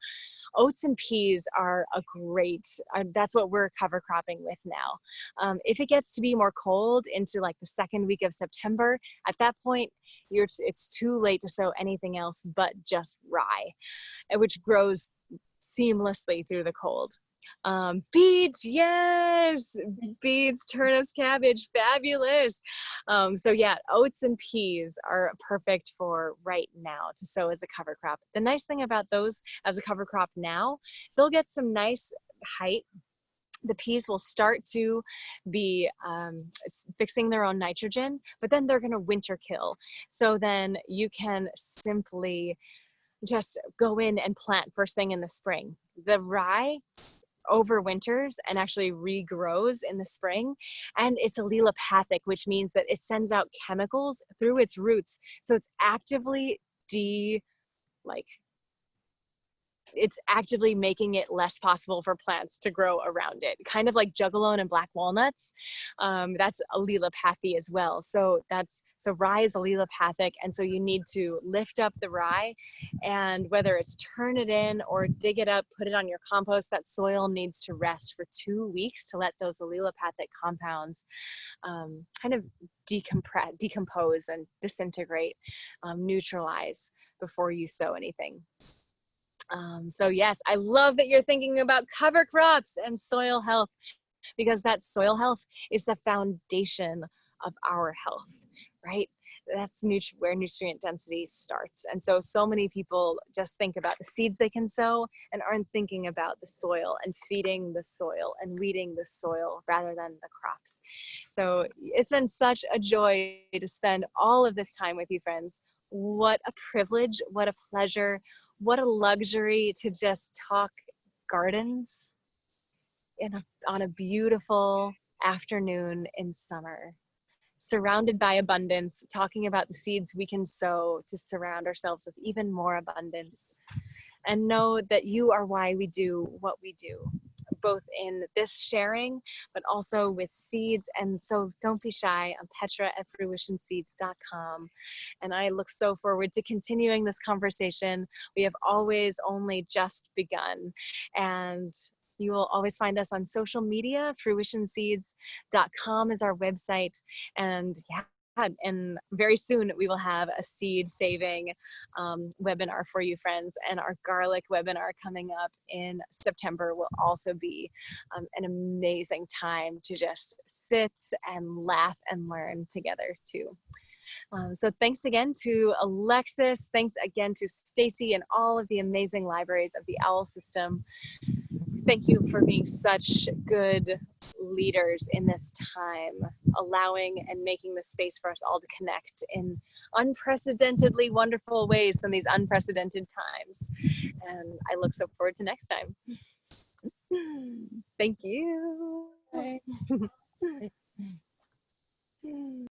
oats and peas are a great, that's what we're cover cropping with now. If it gets to be more cold into like the second week of September, at that point, it's too late to sow anything else but just rye, which grows seamlessly through the cold. Beets, yes, beets, turnips, cabbage, fabulous. So yeah, oats and peas are perfect for right now to sow as a cover crop. The nice thing about those as a cover crop now, they'll get some nice height. The peas will start to be fixing their own nitrogen, but then they're going to winter kill. So then you can simply just go in and plant first thing in the spring. The rye overwinters and actually regrows in the spring, and it's allelopathic, which means that it sends out chemicals through its roots. So it's actively it's actively making it less possible for plants to grow around it, kind of like juggalo and black walnuts. That's allelopathy as well. So rye is allelopathic, and so you need to lift up the rye, and whether it's turn it in or dig it up, put it on your compost, that soil needs to rest for 2 weeks to let those allelopathic compounds kind of decompose and disintegrate, neutralize before you sow anything. So yes, I love that you're thinking about cover crops and soil health, because that soil health is the foundation of our health, right? That's where nutrient density starts. And so many people just think about the seeds they can sow and aren't thinking about the soil and feeding the soil and weeding the soil rather than the crops. So it's been such a joy to spend all of this time with you, friends. What a privilege, what a pleasure, what a luxury to just talk gardens on a beautiful afternoon in summer, surrounded by abundance, talking about the seeds we can sow to surround ourselves with even more abundance. And know that you are why we do what we do, both in this sharing, but also with seeds. And so don't be shy. I'm Petra at fruitionseeds.com. And I look so forward to continuing this conversation. We have always only just begun. And you will always find us on social media. Fruitionseeds.com is our website. And yeah, and very soon we will have a seed saving webinar for you, friends. And our garlic webinar coming up in September will also be an amazing time to just sit and laugh and learn together too. So thanks again to Alexis. Thanks again to Stacy and all of the amazing libraries of the OWL system. Thank you for being such good leaders in this time, allowing and making the space for us all to connect in unprecedentedly wonderful ways in these unprecedented times. And I look so forward to next time. Thank you. Bye.